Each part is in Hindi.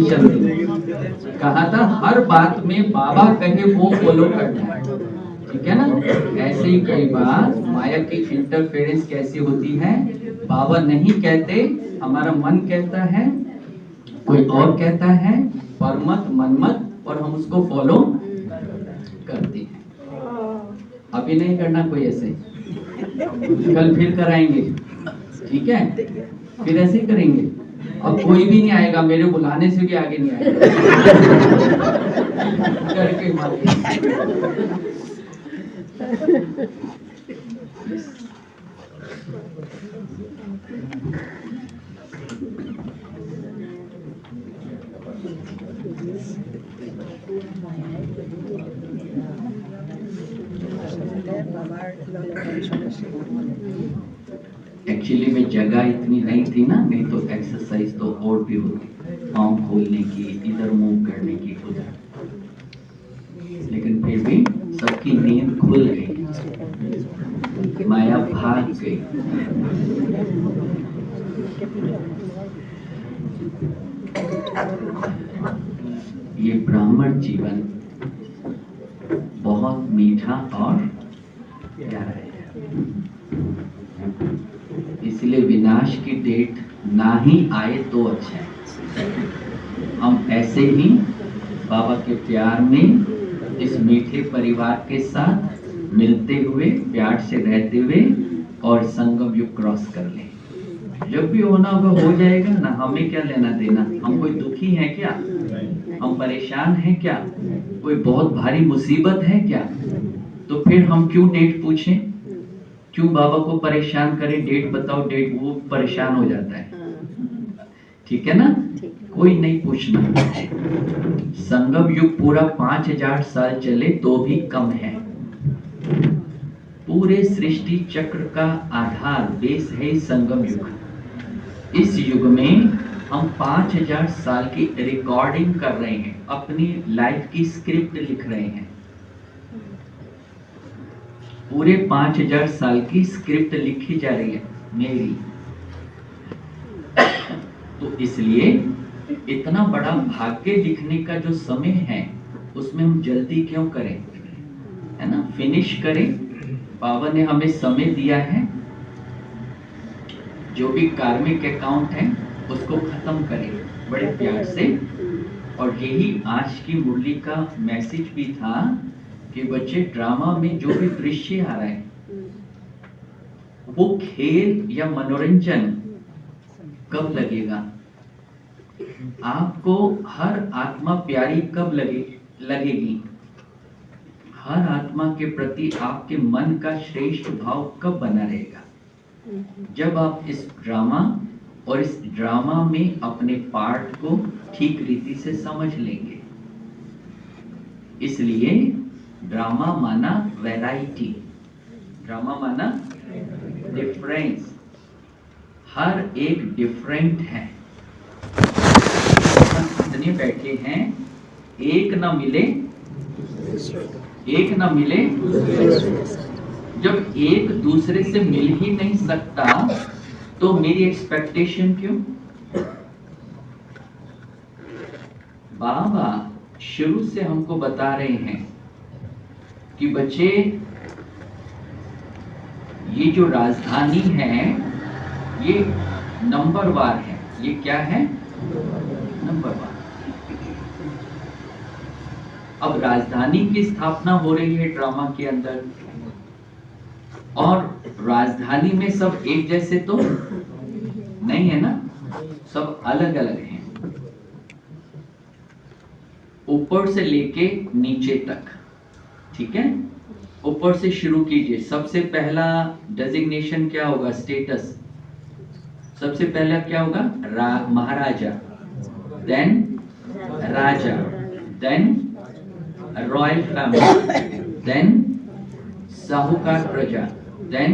टेंशन नहीं। कहा था हर बात में बाबा कहे वो फॉलो करना है, ठीक है ना। ऐसे ही कई बार माया की इंटरफेरेंस कैसी होती है, बाबा नहीं कहते, हमारा मन कहता है, कोई और कहता है परमत मनमत, और हम उसको फॉलो करते हैं। अभी नहीं करना कोई ऐसे, कल फिर कराएंगे, ठीक है, फिर ऐसे ही करेंगे। अब कोई भी नहीं आएगा, मेरे बुलाने से भी आगे नहीं आएगा। करके एक्चुअली में जगह इतनी नहीं थी ना, नहीं तो एक्सरसाइज तो और भी होती, पाँव खोलने की, इधर मूव करने की, उधर, लेकिन फिर भी सबकी नींद खुल गई, माया भाग गई। ये ब्राह्मण जीवन बहुत मीठा और प्यारा है, इसलिए विनाश की डेट ना ही आए तो अच्छा है। हम ऐसे ही बाबा के प्यार में इस मीठे परिवार के साथ मिलते हुए, प्यार से रहते हुए और संगम युग क्रॉस कर लें। जब भी होना होगा हो जाएगा ना, हमें क्या लेना देना। हम कोई दुखी है क्या, हम परेशान हैं क्या, कोई बहुत भारी मुसीबत है क्या, तो फिर हम क्यों डेट पूछें, क्यों बाबा को परेशान करें, डेट बताओ डेट, वो परेशान हो जाता है, ठीक है ना। कोई नहीं पूछना। संगम युग पूरा 5000 साल चले तो भी कम है। पूरे सृष्टि चक्र का आधार बेस है संगम युग। इस युग में हम 5000 साल की रिकॉर्डिंग कर रहे हैं, अपनी लाइफ की स्क्रिप्ट लिख रहे हैं। पूरे 5000 साल की स्क्रिप्ट लिखी जा रही है मेरी। तो इसलिए इतना बड़ा भाग्य लिखने का जो समय है, उसमें हम जल्दी क्यों करें, है ना, फिनिश करें। बाबा ने हमें समय दिया है, जो भी कार्मिक अकाउंट है उसको खत्म करें बड़े प्यार से। और यही आज की मुरली का मैसेज भी था कि बच्चे, ड्रामा में जो भी दृश्य आ रहा है वो खेल या मनोरंजन कब लगेगा, आपको हर आत्मा प्यारी कब लगेगी, हर आत्मा के प्रति आपके मन का श्रेष्ठ भाव कब बना रहेगा, जब आप इस ड्रामा और इस ड्रामा में अपने पार्ट को ठीक रीति से समझ लेंगे। इसलिए ड्रामा माना वैरायटी, ड्रामा माना डिफरेंस, हर एक डिफरेंट है। जितने बैठे हैं, एक ना मिले, एक ना मिले। जब एक दूसरे से मिल ही नहीं सकता तो मेरी एक्सपेक्टेशन क्यों। बाबा शुरू से हमको बता रहे हैं कि बच्चे, ये जो राजधानी है ये नंबरवार है। ये क्या है, नंबरवार। अब राजधानी की स्थापना हो रही है ड्रामा के अंदर, और राजधानी में सब एक जैसे तो नहीं है ना, सब अलग अलग हैं, ऊपर से लेके नीचे तक, ठीक है। ऊपर से शुरू कीजिए। सबसे पहला डेजिग्नेशन क्या होगा, स्टेटस। सबसे पहला क्या होगा, महाराजा, देन राजा, देन रॉयल फैमिली, देन साहूकार प्रजा, देन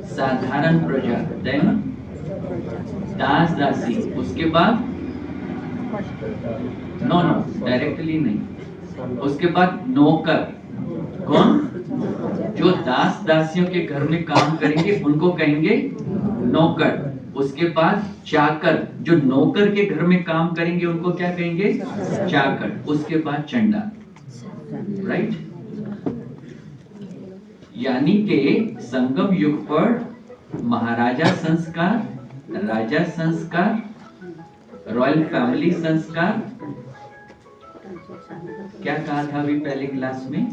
साधारण प्रजा, देन दास दासी, उसके बाद नो डायरेक्टली नहीं, उसके बाद नौकर। कौन, जो दास दासियों के घर में काम करेंगे उनको कहेंगे नौकर। उसके बाद चाकर, जो नौकर के घर में काम करेंगे उनको क्या कहेंगे? चाकर। उसके बाद चंडाल, राइट। यानी कि संगम युग पर महाराजा संस्कार, राजा संस्कार, रॉयल फैमिली संस्कार, क्या कहा था अभी पहले क्लास में?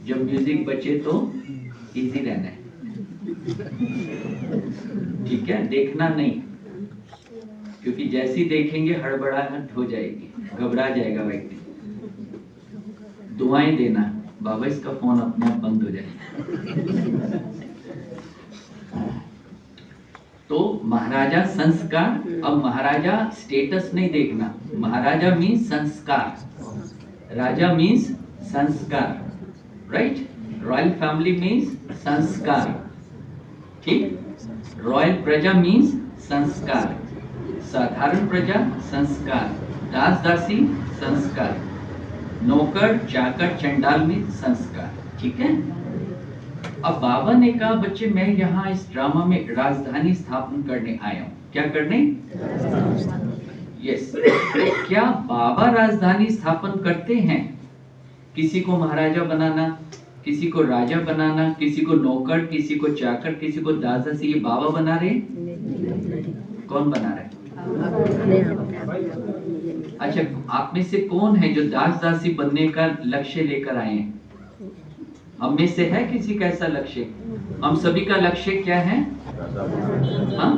जब म्यूजिक बचे तो इजी रहना है, ठीक है, देखना नहीं, क्योंकि जैसी देखेंगे हड़बड़ाहट हो जाएगी, घबरा जाएगा व्यक्ति। दुआएं देना, बाबा इसका फोन अपने आप बंद हो जाएगा। तो महाराजा संस्कार, अब महाराजा स्टेटस नहीं देखना, महाराजा मीन्स संस्कार, राजा मीन्स संस्कार, राइट। रॉयल फैमिली मीन्स संस्कार, ठीक। रॉयल प्रजा मीन्स संस्कार, साधारण प्रजा संस्कार, दास दासी संस्कार, नौकर चाकर चंडाल में संस्कार, ठीक है। अब बाबा ने कहा बच्चे मैं यहाँ इस ड्रामा में राजधानी स्थापन करने आया हूँ। क्या करने? यस। क्या बाबा राजधानी स्थापन करते हैं? किसी को महाराजा बनाना, किसी को राजा बनाना, किसी को नौकर, किसी को चाकर, किसी को दास दासी, ये बाबा बना रहे? कौन बना रहा है? अच्छा, आप में से कौन है जो दास दासी बनने का लक्ष्य लेकर आए हैं? हम में से है किसी का ऐसा लक्ष्य? हम सभी का लक्ष्य क्या है? हाँ?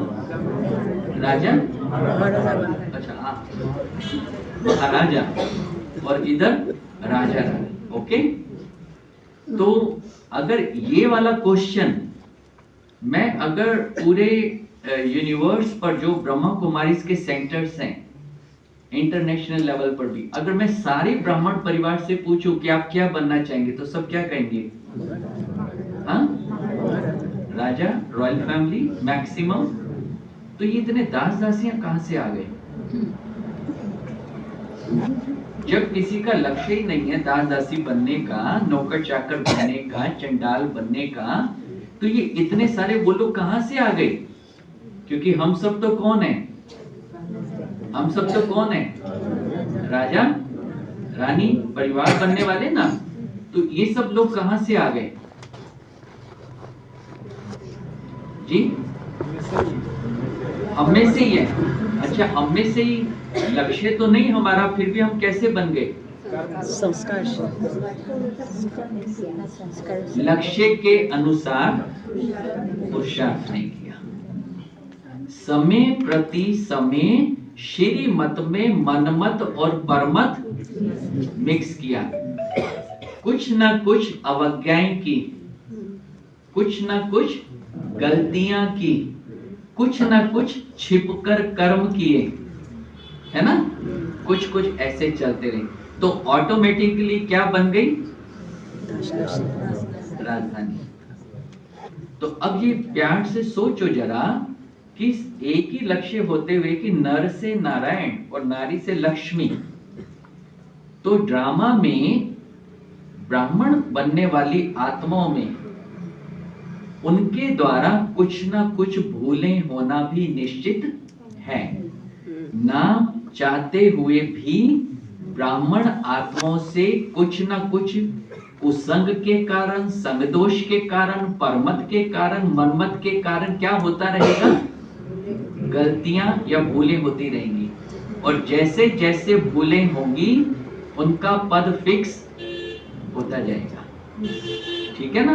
राजा? अच्छा, हाँ, महाराजा, और इधर राजा, ओके। तो अगर ये वाला क्वेश्चन मैं अगर पूरे यूनिवर्स पर जो ब्रह्मा कुमारीज के सेंटर्स हैं इंटरनेशनल लेवल पर भी, अगर मैं सारे ब्राह्मण परिवार से पूछूं कि आप क्या बनना चाहेंगे, तो सब क्या कहेंगे? हाँ? राजा, रॉयल फैमिली मैक्सिमम। तो ये इतने दास दासियां कहां से आ गए? जब किसी का लक्ष्य ही नहीं है दास दासी बनने का, नौकर चाकर बनने का, चंडाल बनने का, तो ये इतने सारे वो लोग कहां से आ गए? क्योंकि हम सब तो कौन है? हम सब तो कौन है? राजा रानी परिवार बनने वाले ना। तो ये सब लोग कहां से आ गए जी? हम में से ही है। अच्छा, हम में से ही लक्ष्य तो नहीं हमारा, फिर भी हम कैसे बन गए? संस्कार। लक्ष्य के अनुसार पुरुषार्थ नहीं किया, समय प्रति समय श्रीमत में मनमत और परमत मिक्स किया, कुछ ना कुछ अवज्ञाएं की, कुछ ना कुछ गलतियां की, कुछ ना कुछ छिपकर कर्म किए, है ना, कुछ कुछ ऐसे चलते रहे, तो ऑटोमेटिकली क्या बन गई? राजधानी। तो अब ये प्यार से सोचो जरा कि एक ही लक्ष्य होते हुए कि नर से नारायण और नारी से लक्ष्मी, तो ड्रामा में ब्राह्मण बनने वाली आत्माओं में उनके द्वारा कुछ ना कुछ भूलें होना भी निश्चित है। ना चाहते हुए भी ब्राह्मण आत्माओं से कुछ ना कुछ कुसंग के कारण, संग दोष के कारण, परमत के कारण, मनमत के कारण क्या होता रहेगा? गलतियां या भूलें होती रहेंगी, और जैसे जैसे भूलें होंगी उनका पद फिक्स होता जाएगा, ठीक है ना।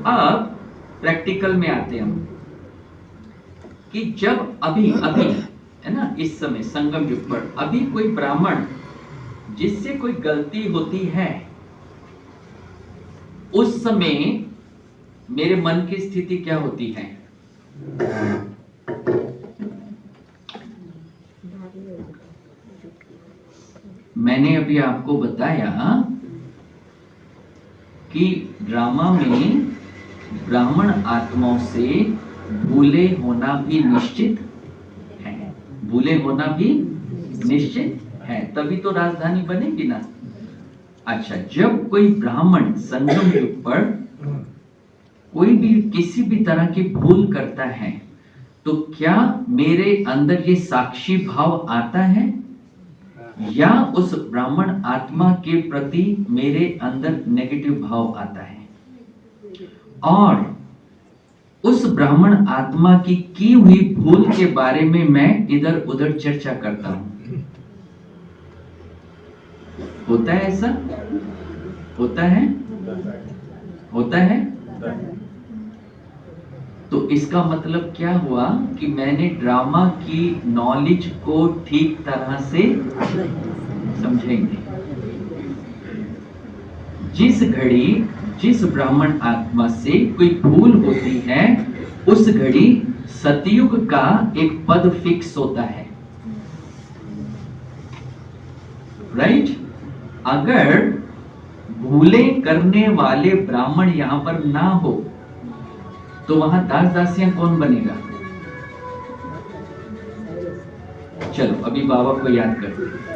अब प्रैक्टिकल में आते हैं हम कि जब अभी अभी है ना, इस समय संगम युग पर अभी कोई ब्राह्मण जिससे कोई गलती होती है, उस समय मेरे मन की स्थिति क्या होती है? मैंने अभी आपको बताया कि ड्रामा में ब्राह्मण आत्माओं से भूले होना भी निश्चित है, भूले होना भी निश्चित है, तभी तो राजधानी बनेगी ना। अच्छा, जब कोई ब्राह्मण संगम युग पर कोई भी किसी भी तरह की भूल करता है, तो क्या मेरे अंदर ये साक्षी भाव आता है या उस ब्राह्मण आत्मा के प्रति मेरे अंदर नेगेटिव भाव आता है? और उस ब्राह्मण आत्मा की हुई भूल के बारे में मैं इधर उधर चर्चा करता हूं। होता है ऐसा? होता है? होता है? तो इसका मतलब क्या हुआ कि मैंने ड्रामा की नॉलेज को ठीक तरह से समझेंगे। जिस घड़ी जिस ब्राह्मण आत्मा से कोई भूल होती है, उस घड़ी सतयुग का एक पद फिक्स होता है, राइट? अगर भूलें करने वाले ब्राह्मण यहां पर ना हो तो वहां दास दासियां कौन बनेगा? चलो अभी बाबा को याद करते हैं।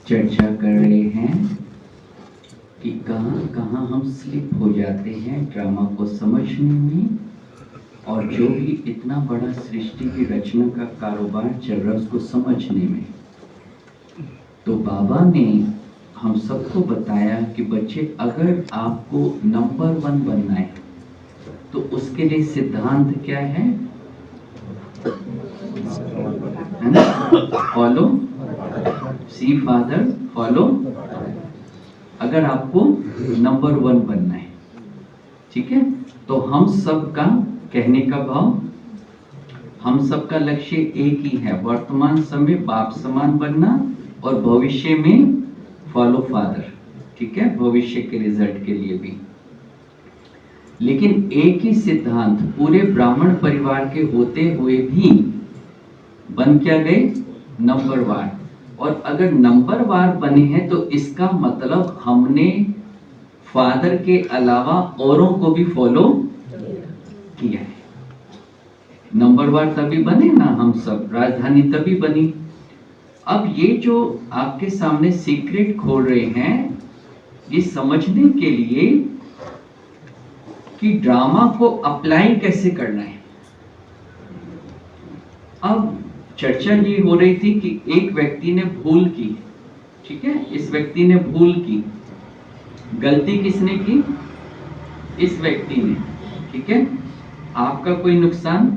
चर्चा कर रहे हैं कि कहाँ कहाँ हम स्लिप हो जाते हैं ड्रामा को समझने में, और जो भी इतना बड़ा सृष्टि की रचना का कारोबार चल रहा है उसको समझने में। तो बाबा ने हम सबको बताया कि बच्चे, अगर आपको नंबर 1 बनना है तो उसके लिए सिद्धांत क्या है ना? फॉलो सी फादर, फॉलो। अगर आपको नंबर 1 बनना है, ठीक है, तो हम सब का कहने का भाव, हम सबका लक्ष्य एक ही है, वर्तमान समय बाप समान बनना और भविष्य में फॉलो फादर, ठीक है, भविष्य के रिजल्ट के लिए भी। लेकिन एक ही सिद्धांत पूरे ब्राह्मण परिवार के होते हुए भी बन क्या गए, नंबरवार। और अगर नंबरवार बने हैं तो इसका मतलब हमने फादर के अलावा औरों को भी फॉलो किया है। नंबरवार तभी बने ना हम सब, राजधानी तभी बनी। अब ये जो आपके सामने सीक्रेट खोल रहे हैं, ये समझने के लिए कि ड्रामा को अप्लाई कैसे करना है। अब चर्चा ये हो रही थी कि एक व्यक्ति ने भूल की, ठीक है, इस व्यक्ति ने भूल की। गलती किसने की, इस व्यक्ति ने, ठीक है। आपका कोई नुकसान,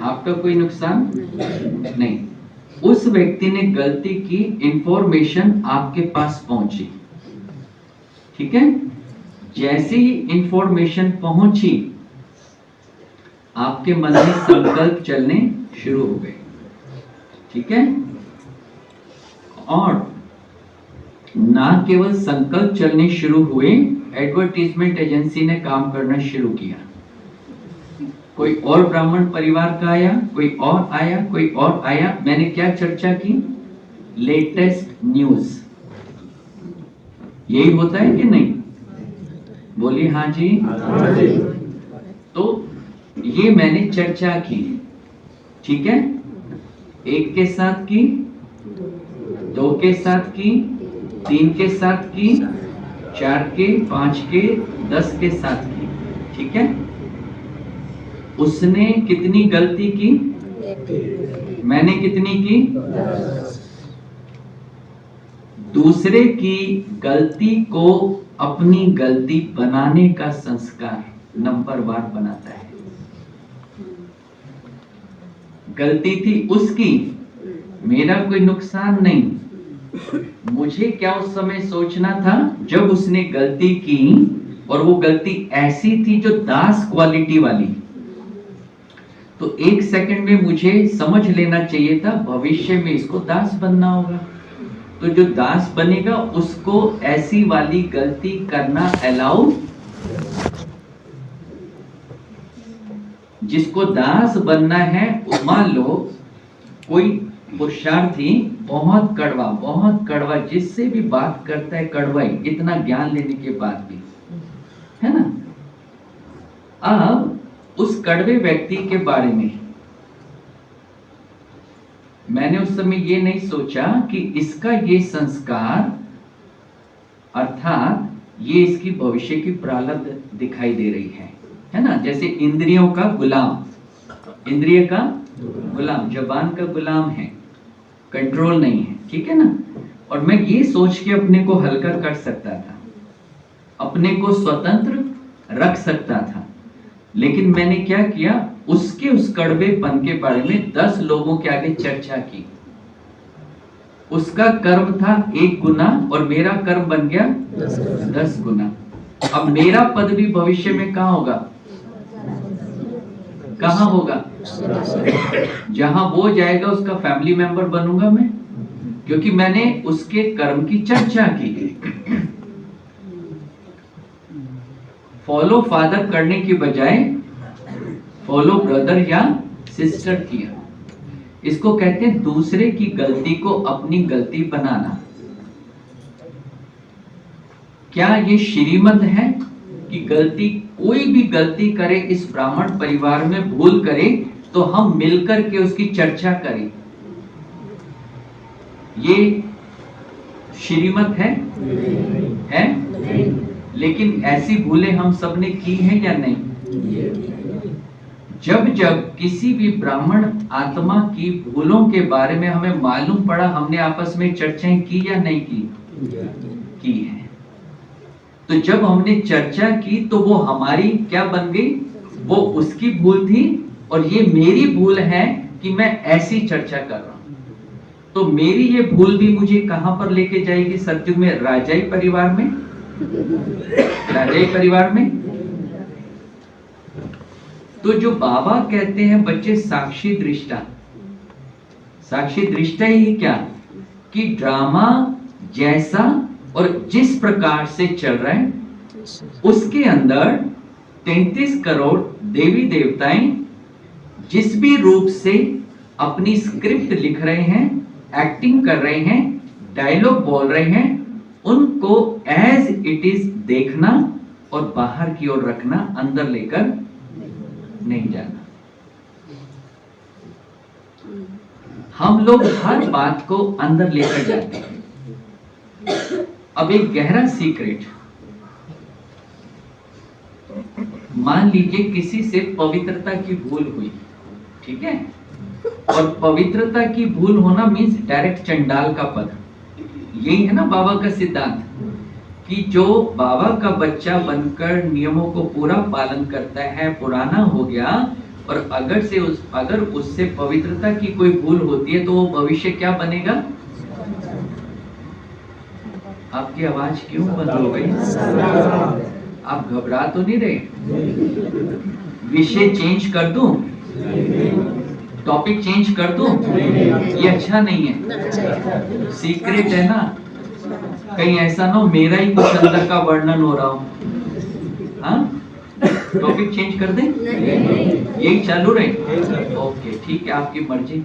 आपका कोई नुकसान नहीं। उस व्यक्ति ने गलती की, इंफॉर्मेशन आपके पास पहुंची, ठीक है। जैसे ही इंफॉर्मेशन पहुंची आपके मन में संकल्प चलने शुरू हो गए, ठीक है। और ना केवल संकल्प चलने शुरू हुए, एडवर्टाइजमेंट एजेंसी ने काम करना शुरू किया। कोई और ब्राह्मण परिवार का आया, कोई और आया, कोई और आया। मैंने क्या चर्चा की, लेटेस्ट न्यूज। यही होता है कि नहीं, बोलिए हाँ जी। तो ये मैंने चर्चा की, ठीक है। एक के साथ की, दो के साथ की, तीन के साथ की, चार के, पांच के, 10 के साथ की, ठीक है। उसने कितनी गलती की, मैंने कितनी की, दूसरे की गलती को अपनी गलती बनाने का संस्कार नंबरवार बनाता है। गलती थी उसकी, मेरा कोई नुकसान नहीं। मुझे क्या उस समय सोचना था, जब उसने गलती की और वो गलती ऐसी थी जो दास क्वालिटी वाली, तो एक सेकंड में मुझे समझ लेना चाहिए था भविष्य में इसको दास बनना होगा। तो जो दास बनेगा उसको ऐसी वाली गलती करना अलाउ, जिसको दास बनना है। मान लो कोई पुरुषार्थी बहुत कड़वा, जिससे भी बात करता है कड़वा ही, इतना ज्ञान लेने के बाद भी, है ना। अब उस कड़वे व्यक्ति के बारे में मैंने उस समय ये नहीं सोचा कि इसका ये संस्कार, अर्थात ये इसकी भविष्य की प्रारब्ध दिखाई दे रही है ना। जैसे इंद्रियों का गुलाम, इंद्रिय का गुलाम, जबान का गुलाम है, कंट्रोल नहीं है, ठीक है ना। और मैं ये सोच के अपने को हल्का कर सकता था, अपने को स्वतंत्र रख सकता था। लेकिन मैंने क्या किया, उसके उस कड़वेपन के बारे में 10 लोगों के आगे चर्चा की। उसका कर्म था 1 गुना और मेरा कर्म बन गया 10 गुना। अब मेरा पद भी भविष्य में कहाँ होगा, कहाँ होगा, जहां वो जाएगा उसका फैमिली मेंबर बनूंगा मैं, क्योंकि मैंने उसके कर्म की चर्चा की। फॉलो फादर करने की बजाय फॉलो ब्रदर या सिस्टर किया। इसको कहते हैं दूसरे की गलती को अपनी गलती बनाना। क्या ये श्रीमत है कि गलती, कोई भी गलती करे इस ब्राह्मण परिवार में, भूल करे तो हम मिलकर के उसकी चर्चा करें? ये श्रीमत है? है? लेकिन ऐसी भूलें हम सबने की हैं या नहीं? जब जब किसी भी ब्राह्मण आत्मा की भूलों के बारे में हमें मालूम पड़ा, हमने आपस में चर्चाएं की या नहीं की है। तो जब हमने चर्चा की तो वो हमारी क्या बन गई, वो उसकी भूल थी और ये मेरी भूल है कि मैं ऐसी चर्चा कर रहा हूं। तो मेरी ये भूल भी मुझे कहां पर लेके जाएगी सत्युग में? राजाई परिवार में, राजाई परिवार में। तो जो बाबा कहते हैं बच्चे साक्षी दृष्टा, साक्षी दृष्टा ही क्या कि ड्रामा जैसा और जिस प्रकार से चल रहा है उसके अंदर 33 करोड़ देवी देवताएं जिस भी रूप से अपनी स्क्रिप्ट लिख रहे हैं, एक्टिंग कर रहे हैं, डायलॉग बोल रहे हैं, उनको एज इट इज देखना और बाहर की ओर रखना, अंदर लेकर नहीं जाना। हम लोग हर बात को अंदर लेकर जाते हैं। अब एक गहरा सीक्रेट, मान लीजिए किसी से पवित्रता की भूल हुई, ठीक है, और पवित्रता की भूल होना मीन्स डायरेक्ट चंडाल का पद। यही है ना बाबा का सिद्धांत कि जो बाबा का बच्चा बनकर नियमों को पूरा पालन करता है, पुराना हो गया, और अगर उससे पवित्रता की कोई भूल होती है तो वो भविष्य क्या बनेगा? आपकी आवाज क्यों बंद हो गई? आप घबरा तो नहीं रहे? विषय चेंज कर दूं? टॉपिक चेंज कर दूं? ये अच्छा नहीं है, सीक्रेट है ना, कहीं ऐसा ना हो मेरा ही कुछ अंदर का वर्णन हो रहा हो। हाँ, टॉपिक चेंज कर दें? यही चालू रहे? ओके, ठीक है, आपकी मर्जी।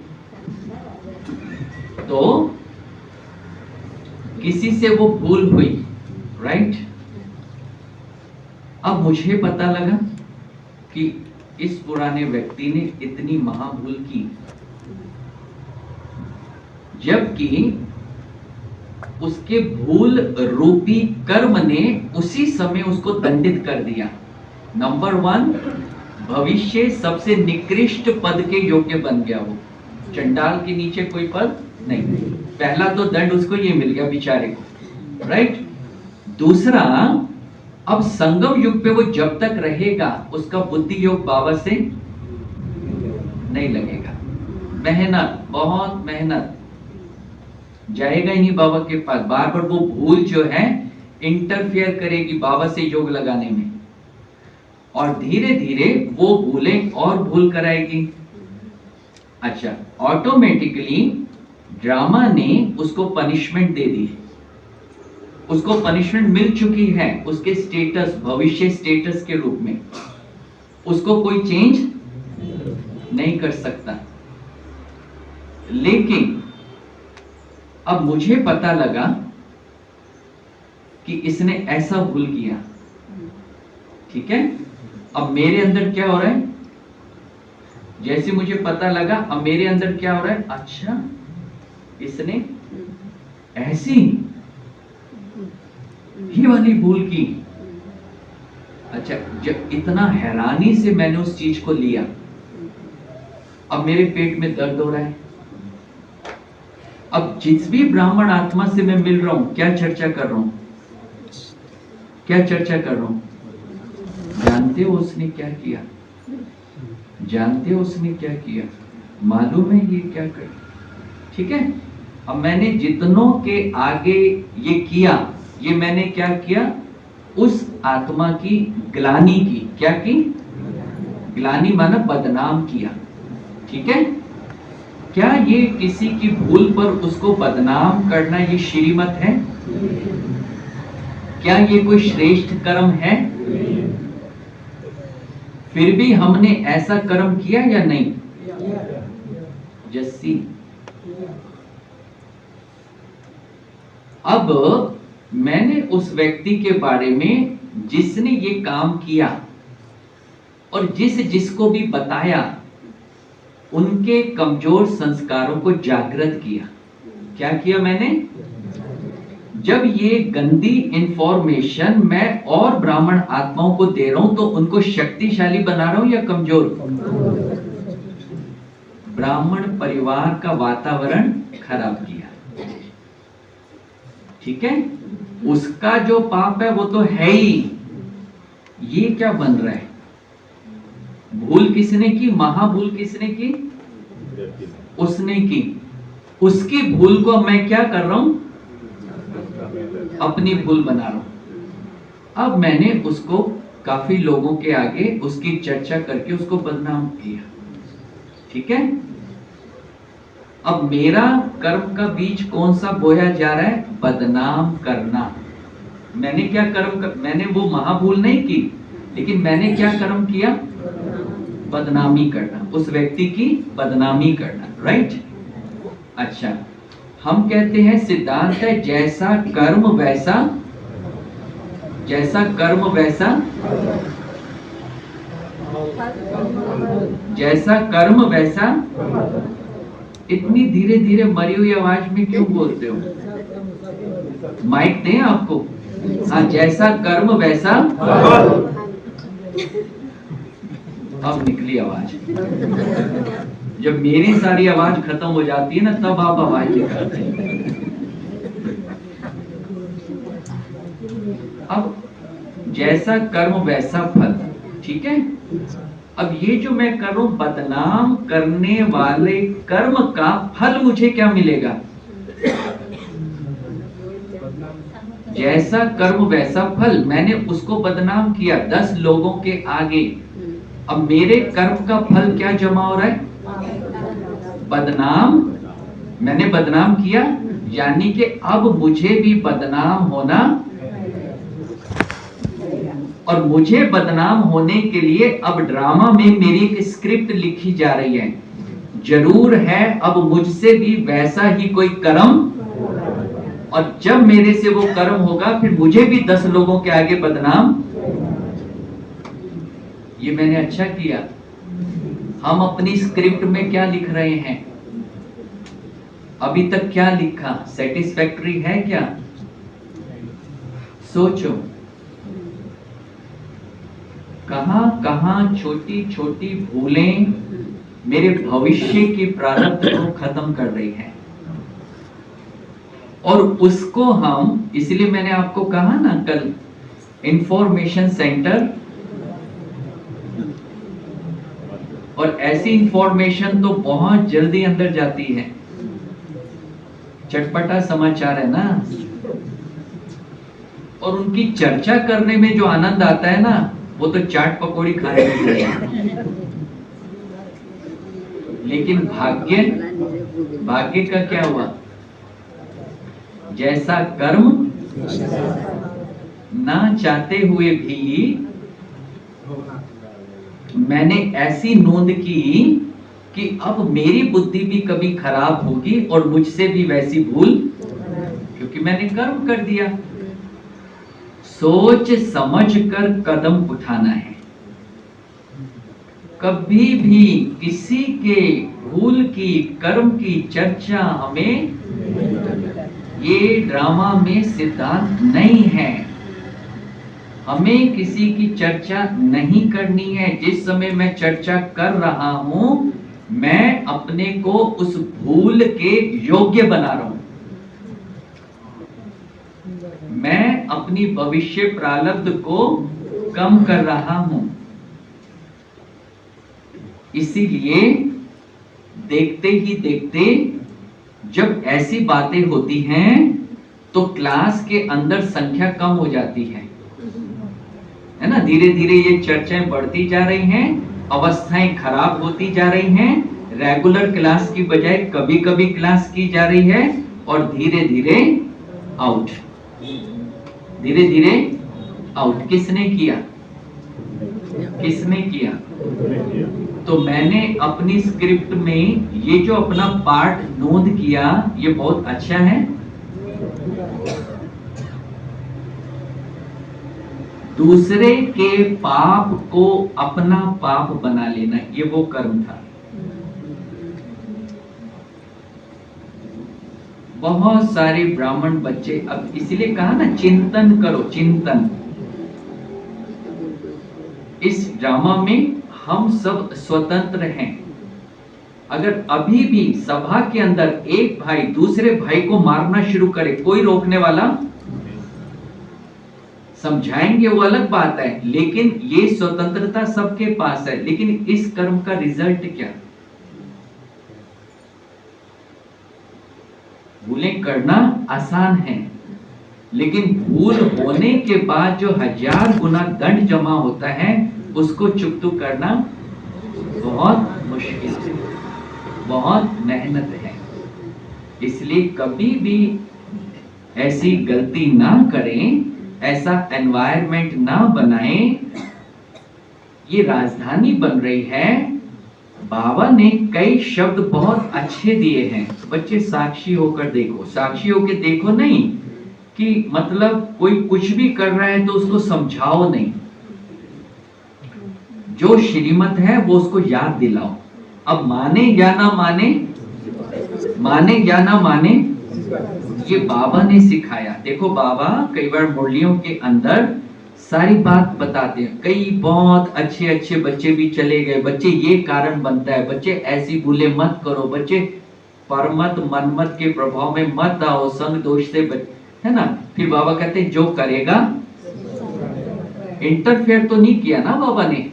तो किसी से वो भूल हुई, राइट? अब मुझे पता लगा कि इस पुराने व्यक्ति ने इतनी महाभूल की, जबकि उसके भूल रूपी कर्म ने उसी समय उसको दंडित कर दिया। नंबर 1, भविष्य सबसे निकृष्ट पद के योग्य बन गया। वो चंडाल के नीचे कोई पद नहीं। पहला तो दंड उसको ये मिल गया बेचारे को, राइट? दूसरा, अब संगम युग पे वो जब तक रहेगा उसका बुद्धि योग बाबा से नहीं लगेगा। मेहनत, बहुत मेहनत, जाएगा ही नहीं बाबा के पास। बार बार वो भूल जो है इंटरफेयर करेगी बाबा से योग लगाने में, और धीरे धीरे वो भूलें और भूल कराएगी। अच्छा, ऑटोमेटिकली ड्रामा ने उसको पनिशमेंट दे दी, उसको पनिशमेंट मिल चुकी है उसके स्टेटस, भविष्य स्टेटस के रूप में। उसको कोई चेंज नहीं कर सकता। लेकिन अब मुझे पता लगा कि इसने ऐसा भूल किया, ठीक है? अब मेरे अंदर क्या हो रहा है? जैसे मुझे पता लगा, अब मेरे अंदर क्या हो रहा है? अच्छा, इसने ऐसी ही वाली भूल की। अच्छा, जब इतना हैरानी से मैंने उस चीज को लिया, अब मेरे पेट में दर्द हो रहा है। अब जिस भी ब्राह्मण आत्मा से मैं मिल रहा हूं, क्या चर्चा कर रहा हूं? क्या चर्चा कर रहा हूं? जानते हो उसने क्या किया? जानते हो उसने क्या किया? मालूम है ये क्या कर? ठीक है, अब मैंने जितनों के आगे ये किया, ये मैंने क्या किया? उस आत्मा की ग्लानि की। क्या की? ग्लानि माना बदनाम किया। ठीक है, क्या ये किसी की भूल पर उसको बदनाम करना ये श्रीमत है? क्या ये कोई श्रेष्ठ कर्म है? फिर भी हमने ऐसा कर्म किया या नहीं? जस्सी, अब मैंने उस व्यक्ति के बारे में जिसने ये काम किया और जिसको भी बताया, उनके कमजोर संस्कारों को जागृत किया। क्या किया मैंने? जब ये गंदी इंफॉर्मेशन मैं और ब्राह्मण आत्माओं को दे रहा हूं तो उनको शक्तिशाली बना रहा हूं या कमजोर? ब्राह्मण परिवार का वातावरण खराब किया। ठीक है, उसका जो पाप है वो तो है ही। ये क्या बन रहा है? भूल किसने की? महाभूल किसने की? उसने की। उसकी भूल को मैं क्या कर रहा हूं? अपनी भूल बना रहा हूं। अब मैंने उसको काफी लोगों के आगे उसकी चर्चा करके उसको बदनाम किया। ठीक है, अब मेरा कर्म का बीज कौन सा बोया जा रहा है? बदनाम करना। मैंने क्या मैंने वो महाभूल नहीं की, लेकिन मैंने क्या कर्म किया? बदनामी करना, उस व्यक्ति की बदनामी करना। राइट। अच्छा, हम कहते हैं सिद्धांत है जैसा कर्म वैसा, जैसा कर्म वैसा, जैसा कर्म वैसा। इतनी धीरे धीरे मरी हुई आवाज में क्यों बोलते हो? माइक दें आपको? हाँ, जैसा कर्म वैसा। अब निकली आवाज। जब मेरी सारी आवाज खत्म हो जाती है ना, तब आप आवाज निकालते हैं। अब जैसा कर्म वैसा फल। ठीक है, अब ये जो मैं कर रहा हूं, बदनाम करने वाले कर्म का फल मुझे क्या मिलेगा? जैसा कर्म वैसा फल। मैंने उसको बदनाम किया 10 लोगों के आगे, अब मेरे कर्म का फल क्या जमा हो रहा है? बदनाम। मैंने बदनाम किया, यानी कि अब मुझे भी बदनाम होना, और मुझे बदनाम होने के लिए अब ड्रामा में मेरी एक स्क्रिप्ट लिखी जा रही है। जरूर है अब मुझसे भी वैसा ही कोई कर्म, और जब मेरे से वो कर्म होगा फिर मुझे भी 10 लोगों के आगे बदनाम। ये मैंने अच्छा किया। हम अपनी स्क्रिप्ट में क्या लिख रहे हैं? अभी तक क्या लिखा? सेटिस्फैक्टरी है क्या? सोचो, कहां कहां छोटी छोटी भूलें मेरे भविष्य की प्रारब्ध को खत्म कर रही है। और उसको हम, इसलिए मैंने आपको कहा ना कल, इंफॉर्मेशन सेंटर। और ऐसी इंफॉर्मेशन तो बहुत जल्दी अंदर जाती है, चटपटा समाचार है ना, और उनकी चर्चा करने में जो आनंद आता है ना, वो तो चाट पकौड़ी खाने में है। लेकिन भाग्य का क्या हुआ? जैसा कर्म, ना चाहते हुए भी मैंने ऐसी नोंद की कि अब मेरी बुद्धि भी कभी खराब होगी और मुझसे भी वैसी भूल, क्योंकि मैंने कर्म कर दिया। सोच समझ कर कदम उठाना है। कभी भी किसी के भूल की, कर्म की चर्चा हमें, ये ड्रामा में सिद्धांत नहीं है। हमें किसी की चर्चा नहीं करनी है। जिस समय मैं चर्चा कर रहा हूं, मैं अपने को उस भूल के योग्य बना रहा हूं। मैं अपनी भविष्य प्रारब्ध को कम कर रहा हूं। इसीलिए देखते ही देखते जब ऐसी बातें होती हैं तो क्लास के अंदर संख्या कम हो जाती है ना। धीरे धीरे ये चर्चाएं बढ़ती जा रही हैं, अवस्थाएं खराब होती जा रही हैं। रेगुलर क्लास की बजाय कभी कभी क्लास की जा रही है, और धीरे धीरे आउट, धीरे धीरे आउट। किसने किया? किसने किया? तो मैंने अपनी स्क्रिप्ट में ये जो अपना पार्ट नोंद किया, ये बहुत अच्छा है। दूसरे के पाप को अपना पाप बना लेना, ये वो कर्म था। बहुत सारे ब्राह्मण बच्चे, अब इसलिए कहा ना चिंतन करो, चिंतन। इस ड्रामा में हम सब स्वतंत्र हैं। अगर अभी भी सभा के अंदर एक भाई दूसरे भाई को मारना शुरू करे, कोई रोकने वाला, समझाएंगे वो अलग बात है, लेकिन ये स्वतंत्रता सबके पास है। लेकिन इस कर्म का रिजल्ट क्या? भूलें करना आसान है, लेकिन भूल होने के बाद जो 1000 गुना दंड जमा होता है उसको चुकतू करना बहुत मुश्किल है, बहुत मेहनत है। इसलिए कभी भी ऐसी गलती ना करें, ऐसा एनवायरनमेंट ना बनाएं। ये राजधानी बन रही है, बाबा ने कई शब्द बहुत अच्छे दिए हैं। बच्चे साक्षी होकर देखो, साक्षी होकर देखो नहीं कि मतलब कोई कुछ भी कर रहा है तो उसको समझाओ नहीं, जो श्रीमत है वो उसको याद दिलाओ। अब माने या ना माने, माने या ना माने, ये बाबा ने सिखाया। देखो बाबा कई बार मुरलियों के अंदर सारी बात बताते हैं। कई बहुत अच्छे अच्छे बच्चे भी चले गए, बच्चे ये कारण बनता है, बच्चे ऐसी भूले मत करो, बच्चे परमत मनमत के प्रभाव में मत आओ, संग दोष से है ना। फिर बाबा कहते हैं जो करेगा, इंटरफेयर तो नहीं किया ना बाबा ने,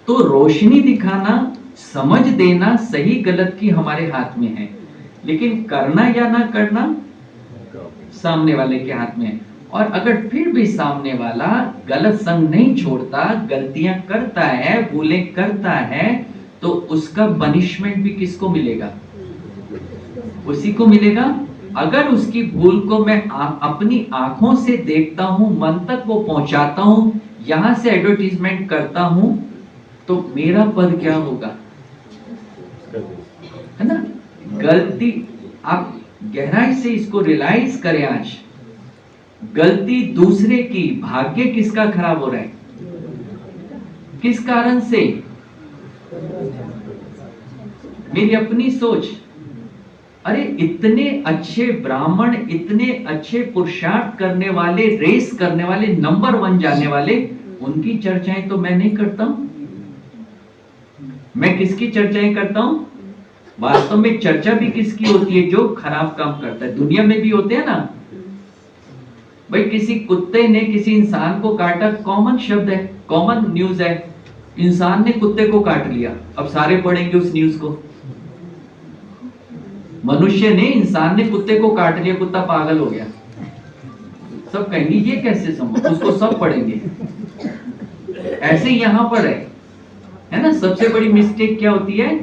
तो रोशनी दिखाना, समझ देना सही गलत की हमारे हाथ में है, लेकिन करना या ना करना सामने वाले के हाथ में है। और अगर फिर भी सामने वाला गलत संग नहीं छोड़ता, गलतियां करता है, भूलें करता है, तो उसका पनिशमेंट भी किसको मिलेगा? उसी को मिलेगा। अगर उसकी भूल को मैं अपनी आंखों से देखता हूं, मन तक वो पहुंचाता हूं, यहां से एडवर्टीजमेंट करता हूं, तो मेरा पद क्या होगा? है ना। गलती, आप गहराई से इसको रियलाइज करें। आज गलती दूसरे की, भाग्य किसका खराब हो रहा है? किस कारण से? मेरी अपनी सोच। अरे इतने अच्छे ब्राह्मण, इतने अच्छे पुरुषार्थ करने वाले, रेस करने वाले, नंबर 1 जाने वाले, उनकी चर्चाएं तो मैं नहीं करता हूं। मैं किसकी चर्चाएं करता हूं? वास्तव में चर्चा भी किसकी होती है? जो खराब काम करता है। दुनिया में भी होते हैं ना भाई, किसी कुत्ते ने किसी इंसान को काटा, कॉमन शब्द है, कॉमन न्यूज है, इंसान ने कुत्ते को काट लिया, अब सारे पढ़ेंगे उस न्यूज को। मनुष्य ने, इंसान ने कुत्ते को काट लिया, कुत्ता पागल हो गया, सब कहेंगे ये कैसे संभव, उसको सब पढ़ेंगे। ऐसे यहां पर है ना। सबसे बड़ी मिस्टेक क्या होती है?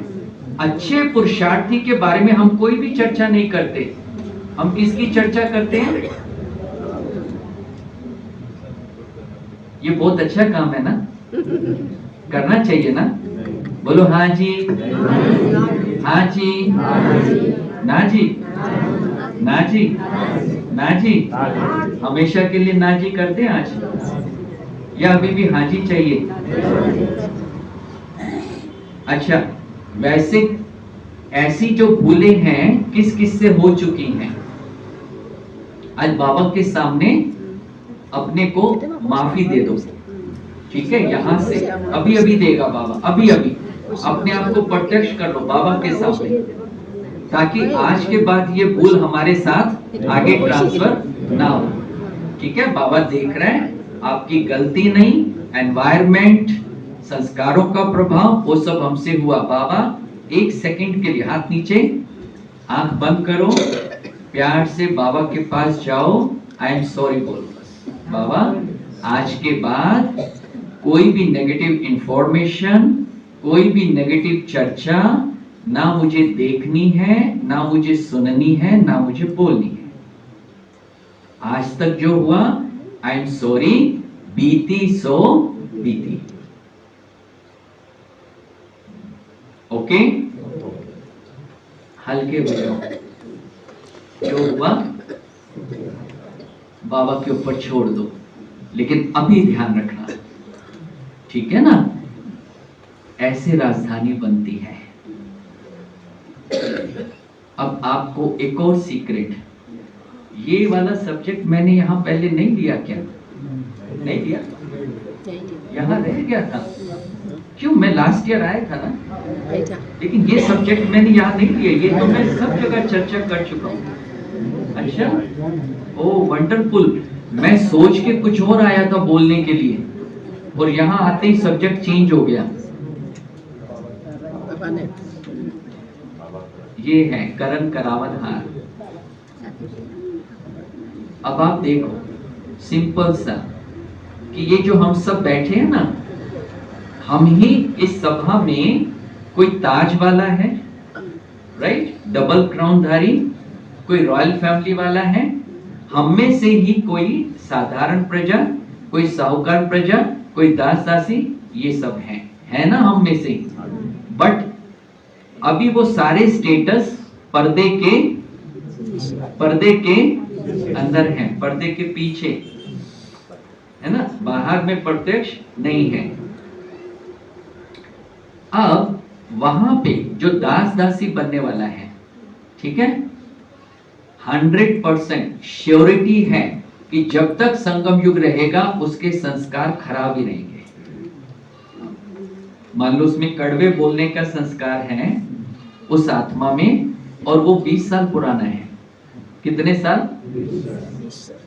अच्छे पुरुषार्थी के बारे में हम कोई भी चर्चा नहीं करते। हम किसकी चर्चा करते हैं? ये बहुत अच्छा काम है ना, करना चाहिए ना। बोलो हाँ जी, हाँ जी, ना जी, ना जी, ना जी। हमेशा के लिए ना जी करते हैं आज, या अभी भी हाँ जी चाहिए? अच्छा, वैसे ऐसी जो भूलें हैं किस किस से हो चुकी हैं, आज बाबा के सामने अपने को माफी दे दो। ठीक है, यहां से अभी अभी देगा बाबा, अभी अभी अपने आप को प्रत्यक्ष कर लो बाबा के सामने, ताकि आज के बाद ये भूल हमारे साथ आगे ट्रांसफर ना हो। ठीक है, बाबा देख रहे हैं, आपकी गलती नहीं, एनवायरमेंट, संस्कारों का प्रभाव, वो सब हमसे हुआ। बाबा 1 सेकंड के लिए हाथ नीचे, आंख बंद करो, प्यार से बाबा के पास जाओ, आई एम सॉरी बोलो बस। बाबा आज के बाद कोई भी नेगेटिव इंफॉर्मेशन, कोई भी नेगेटिव चर्चा ना मुझे देखनी है, ना मुझे सुननी है, ना मुझे बोलनी है। आज तक जो हुआ, आई एम सॉरी, बीती सो बीती। ओके, हल्के हो जाओ, जो हुआ बाबा के ऊपर छोड़ दो, लेकिन अभी ध्यान रखना, ठीक है ना। ऐसे राजधानी बनती है। अब आपको एक और सीक्रेट, ये वाला सब्जेक्ट मैंने यहाँ पहले नहीं दिया क्या? नहीं दिया, यहाँ रह गया था। क्यों? मैं लास्ट ईयर आया था ना, लेकिन ये सब्जेक्ट मैंने यहाँ नहीं दिया, ये तो मैं सब जगह चर्चा कर चुका हूँ। अच्छा, ओ वंडरफुल। मैं सोच के कुछ और आया था बोलने के लिए, और यहाँ आते ही सब्जेक्ट चेंज हो गया। ये है करण करावन हार। अब आप देखो सिंपल सा कि ये जो हम सब बैठे हैं ना, हम ही इस सभा में कोई ताज वाला है, राइट, डबल क्राउन धारी, कोई रॉयल फैमिली वाला है, हम में से ही कोई साधारण प्रजा, कोई साहूकार प्रजा, कोई दास दासी, ये सब है ना हम में से ही। बट अभी वो सारे स्टेटस पर्दे के अंदर हैं, पर्दे के पीछे है ना, बाहर में प्रत्यक्ष नहीं है। अब वहां पे जो दास दासी बनने वाला है, ठीक है, 100% श्योरिटी है कि जब तक संगम युग रहेगा उसके संस्कार खराब ही रहेंगे। मान लो उसमें कड़वे बोलने का संस्कार है उस आत्मा में, और वो 20 साल पुराना है। कितने साल?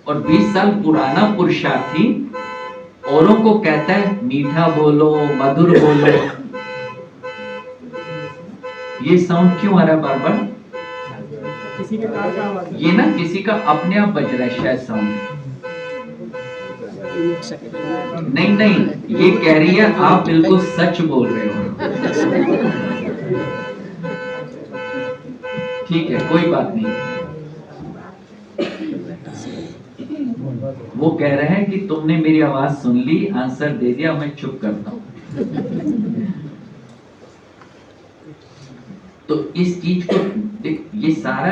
और 20 साल पुराना पुरुषार्थी औरों को कहता है मीठा बोलो, मधुर बोलो। ये साउंड क्यों आ रहा है बार बार? किसी के कार का आवाज, ये ना किसी का अपने आप बज रहा है शायद साउंड। नहीं, ये कह रही है आप बिल्कुल सच बोल रहे हो। ठीक है, कोई बात नहीं। वो कह रहे हैं कि तुमने मेरी आवाज सुन ली, आंसर दे दिया, मैं चुप करता हूं। तो इस चीज को ये सारा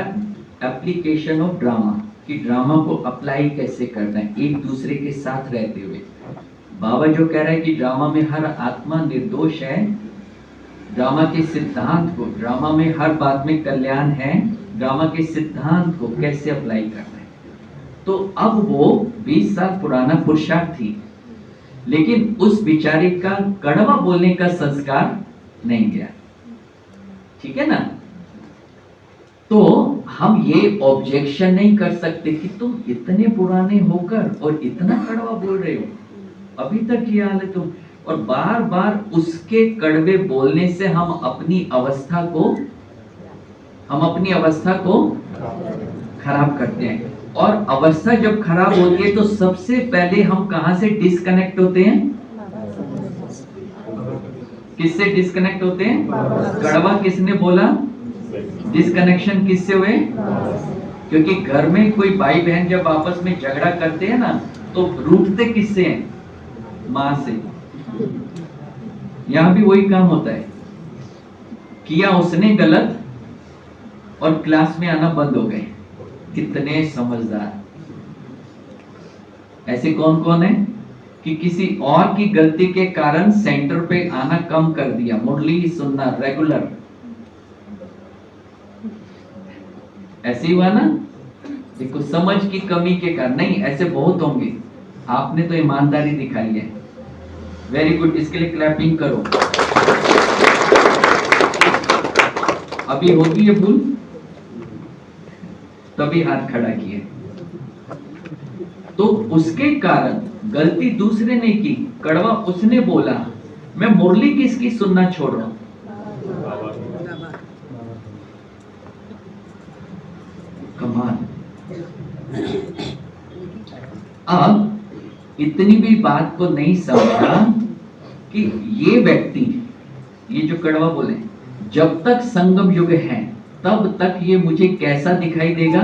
एप्लीकेशन ऑफ ड्रामा, कि ड्रामा को अप्लाई कैसे करना है एक दूसरे के साथ रहते हुए। बाबा जो कह रहा है कि ड्रामा में हर आत्मा निर्दोष है, ड्रामा के सिद्धांत को, ड्रामा में हर बात में कल्याण है, ड्रामा के सिद्धांत को कैसे अप्लाई करना है। तो अब वो 20 साल पुराना पुरुषार्थ थी, लेकिन उस बिचारे का कड़वा बोलने का संस्कार नहीं गया, ठीक है ना। तो हम ये ऑब्जेक्शन नहीं कर सकते कि तुम इतने पुराने होकर और इतना कड़वा बोल रहे हो, अभी तक ये हाल है तुम, और बार बार उसके कड़वे बोलने से हम अपनी अवस्था को खराब करते हैं। और अवस्था जब खराब होती है तो सबसे पहले हम कहां से डिस्कनेक्ट होते हैं? किससे डिस्कनेक्ट होते हैं? कड़वा किसने बोला? डिस्कनेक्शन किससे हुए? क्योंकि घर में कोई भाई बहन जब आपस में झगड़ा करते हैं ना, तो रूठते किससे हैं? मां से। यहां भी वही काम होता है, किया उसने गलत और क्लास में आना बंद हो गए। कितने समझदार ऐसे कौन कौन है कि किसी और की गलती के कारण सेंटर पे आना कम कर दिया, मुरली ही सुनना रेगुलर। ऐसे ही हुआ ना, देखो समझ की कमी के कारण। नहीं, ऐसे बहुत होंगे, आपने तो ईमानदारी दिखाई है, वेरी गुड, इसके लिए क्लैपिंग करो। अभी होगी ये भूल, तभी हाथ खड़ा किए। तो उसके कारण गलती दूसरे ने की, कड़वा उसने बोला, मैं मुरली किसकी सुनना छोड़ रहा हूं? कमाल। अब इतनी भी बात को नहीं समझा कि ये व्यक्ति, ये जो कड़वा बोले, जब तक संगम युग है तब तक ये मुझे कैसा दिखाई देगा?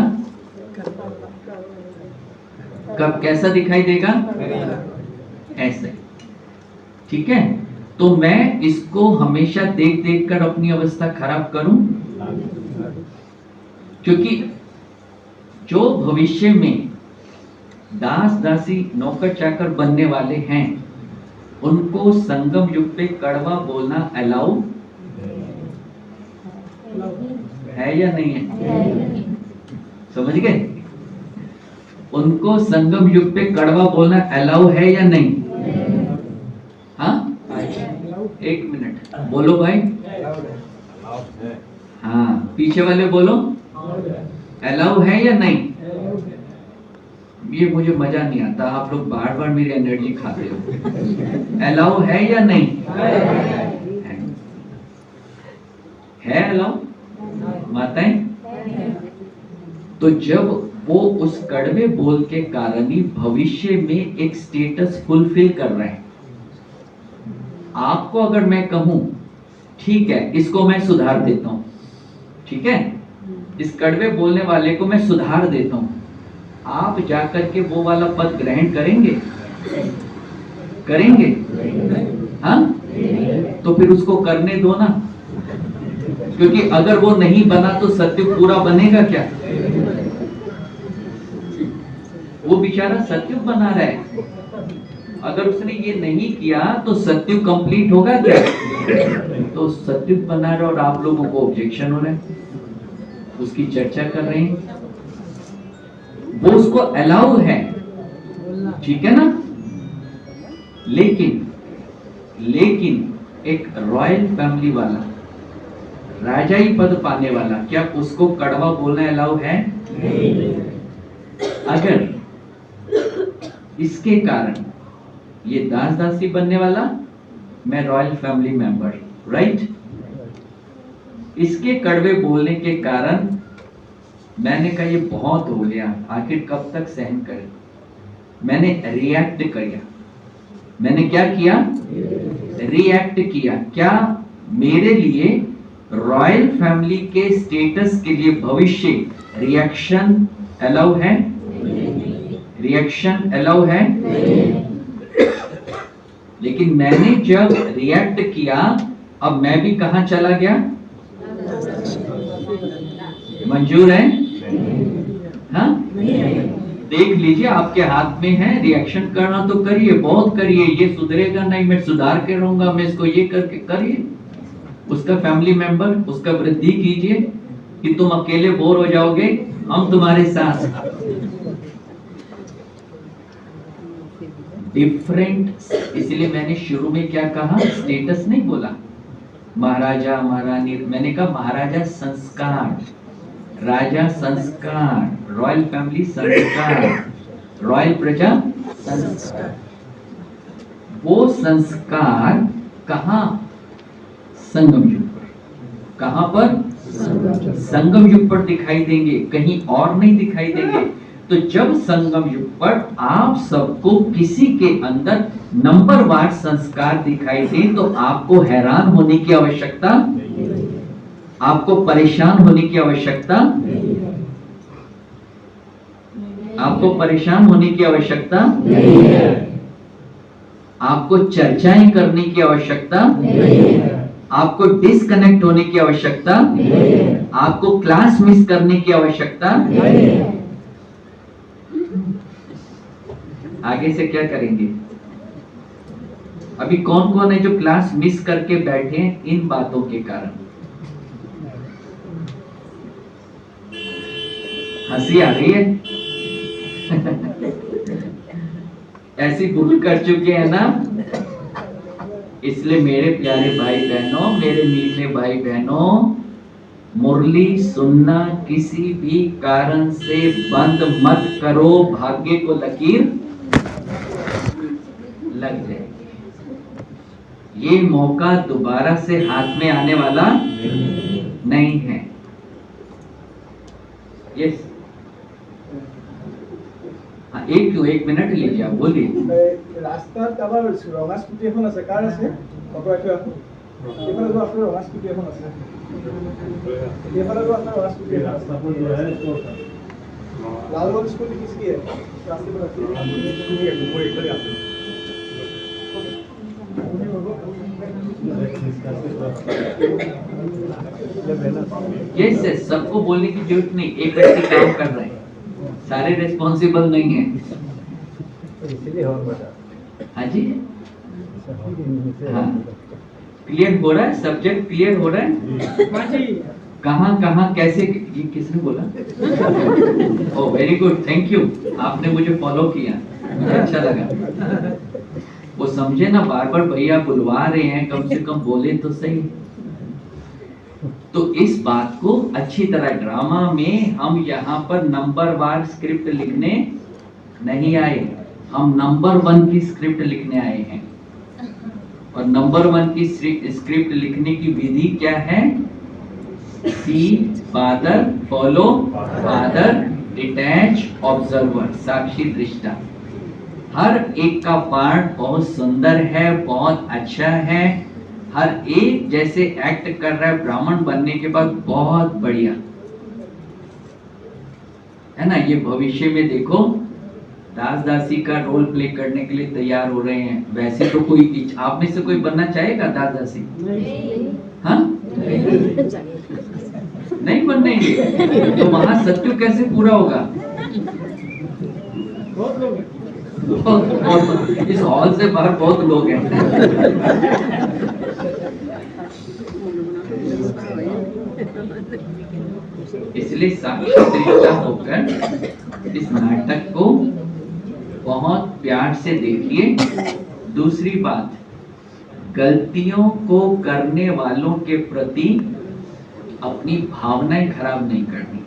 कब कैसा दिखाई देगा? ऐसे, ठीक है। तो मैं इसको हमेशा देख देख कर अपनी अवस्था खराब करूं? क्योंकि जो भविष्य में दास दासी नौकर चाकर बनने वाले हैं, उनको संगम युग पे कड़वा बोलना अलाउ है या नहीं है? समझ गए? उनको संगम युग पे कड़वा बोलना अलाउ है या नहीं? हाँ, एक मिनट बोलो भाई। हाँ, पीछे वाले बोलो, अलाउ है या नहीं? ये मुझे मजा नहीं आता, आप लोग बार बार मेरी एनर्जी खाते हो। अलाउ है या नहीं? है अलाउ माताएं? तो जब वो उस कड़वे बोल के कारण ही भविष्य में एक स्टेटस फुलफिल कर रहे हैं। आपको अगर मैं कहूं ठीक है इसको मैं सुधार देता हूं, ठीक है, इस कड़वे बोलने वाले को मैं सुधार देता हूं, आप जाकर के वो वाला पद ग्रहण करेंगे? करेंगे? हाँ, तो फिर उसको करने दो ना, क्योंकि अगर वो नहीं बना तो सत्युग पूरा बनेगा क्या? वो बेचारा सत्युग बना रहा है, अगर उसने ये नहीं किया तो सत्युग कंप्लीट होगा क्या? तो सत्युग बना रहा और आप लोगों को ऑब्जेक्शन हो रहा है, उसकी चर्चा कर रहे हैं, वो उसको अलाउ है, ठीक है ना? लेकिन एक रॉयल फैमिली वाला, राजाई पद पाने वाला, क्या उसको कड़वा बोलना अलाउ है? अगर इसके कारण ये दास दासी बनने वाला, मैं रॉयल फैमिली मेंबर, राइट, इसके कड़वे बोलने के कारण मैंने कहा ये बहुत हो गया, आखिर कब तक सहन करें, मैंने रिएक्ट किया। मैंने क्या किया? रिएक्ट किया। क्या मेरे लिए रॉयल फैमिली के स्टेटस के लिए भविष्य रिएक्शन अलाउ है? रिएक्शन अलाउ है? लेकिन मैंने जब रिएक्ट किया, अब मैं भी कहां चला गया? मंजूर है? हाँ, देख लीजिए, आपके हाथ में है, रिएक्शन करना तो करिए, बहुत करिए, ये सुधरेगा नहीं, मैं सुधार के रहूंगा, मैं इसको ये करके करिए, उसका फैमिली मेंबर, उसका वृद्धि कीजिए कि तुम अकेले बोर हो जाओगे, हम तुम्हारे साथ। डिफरेंट, इसलिए मैंने शुरू में क्या कहा? स्टेटस नहीं बोला, महाराजा महारानी, मैंने कहा महाराजा संस्कार, राजा संस्कार, रॉयल फैमिली संस्कार, रॉयल प्रजा संस्कार। वो संस्कार कहां? संगम युग पर। कहां पर? संगम युग पर दिखाई देंगे, कहीं और नहीं दिखाई देंगे। तो जब संगम युग पर आप सबको किसी के अंदर नंबरवार संस्कार दिखाई दे, तो आपको हैरान होने की आवश्यकता, आपको परेशान होने की आवश्यकता, आपको परेशान होने की आवश्यकता नहीं है, आपको चर्चाएं करने की आवश्यकता नहीं है, आपको डिस्कनेक्ट होने की आवश्यकता नहीं है, आपको क्लास मिस करने की आवश्यकता नहीं है। आगे से क्या करेंगे? अभी कौन कौन है जो क्लास मिस करके बैठे हैं इन बातों के कारण? हंसी आ रही है? ऐसी भूल कर चुके हैं ना? इसलिए मेरे प्यारे भाई बहनों, मेरे मीठे भाई बहनों, मुरली सुनना किसी भी कारण से बंद मत करो, भाग्य को लकीर लग जाएगी। ये मौका दोबारा से हाथ में आने वाला नहीं है। यस, हाँ, एक मिनट लीजिए, आप बोलिए। रास्तात আবার রঙা স্কুটি এখন আছে, কার আছে? অপারেটর এখন এখানে তো আপনার রঙা স্কুটি এখন আছে, এখানে তো আপনার রঙা স্কুটি আছে, রাস্তা पर जो है इसको लाल वाली स्कूटी किसकी है? रास्ते पर रखी है, स्कूटी है, वो एक ही आते हैं। यस, सबको बोलने की जरूरत नहीं, एक व्यक्ति काम कर रहे हैं, सारे रिस्पॉन्सिबल नहीं है। इसलिए और बता, हाँ जी, हाँ, क्लियर हो रहा है, सब्जेक्ट क्लियर हो रहा है? हाँ जी। कहाँ कहाँ कैसे, ये किसने बोला? Oh very good, thank you, आपने मुझे फॉलो किया, मुझे अच्छा लगा। वो समझे ना, बार बार भैया बुलवा रहे हैं, कम से कम बोले तो सही। तो इस बात को अच्छी तरह, ड्रामा में हम यहाँ पर नंबरवार स्क्रिप्ट लिखने नहीं आए, हम नंबर 1 की स्क्रिप्ट लिखने आए हैं। और नंबर 1 की स्क्रिप्ट लिखने की विधि क्या है? See father, follow father, detach observer, साक्षी दृष्टा। हर एक का पार्ट बहुत सुंदर है, बहुत अच्छा है, हर एक जैसे एक्ट कर रहा है ब्राह्मण बनने के बाद, बहुत बढ़िया है ना। ये भविष्य में देखो दास दासी का रोल प्ले करने के लिए तैयार हो रहे हैं। वैसे तो कोई आप में से कोई बनना चाहेगा दास दासी? हाँ, नहीं बनेंगे तो वहां सत्य कैसे पूरा होगा? बहुत लोग हैं। बहुत, इस हॉल से बाहर बहुत लोग हैं। इसलिए साक्षी दृष्टा होकर इस नाटक को बहुत प्यार से देखिए। दूसरी बात, गलतियों को करने वालों के प्रति अपनी भावनाएं खराब नहीं करनी।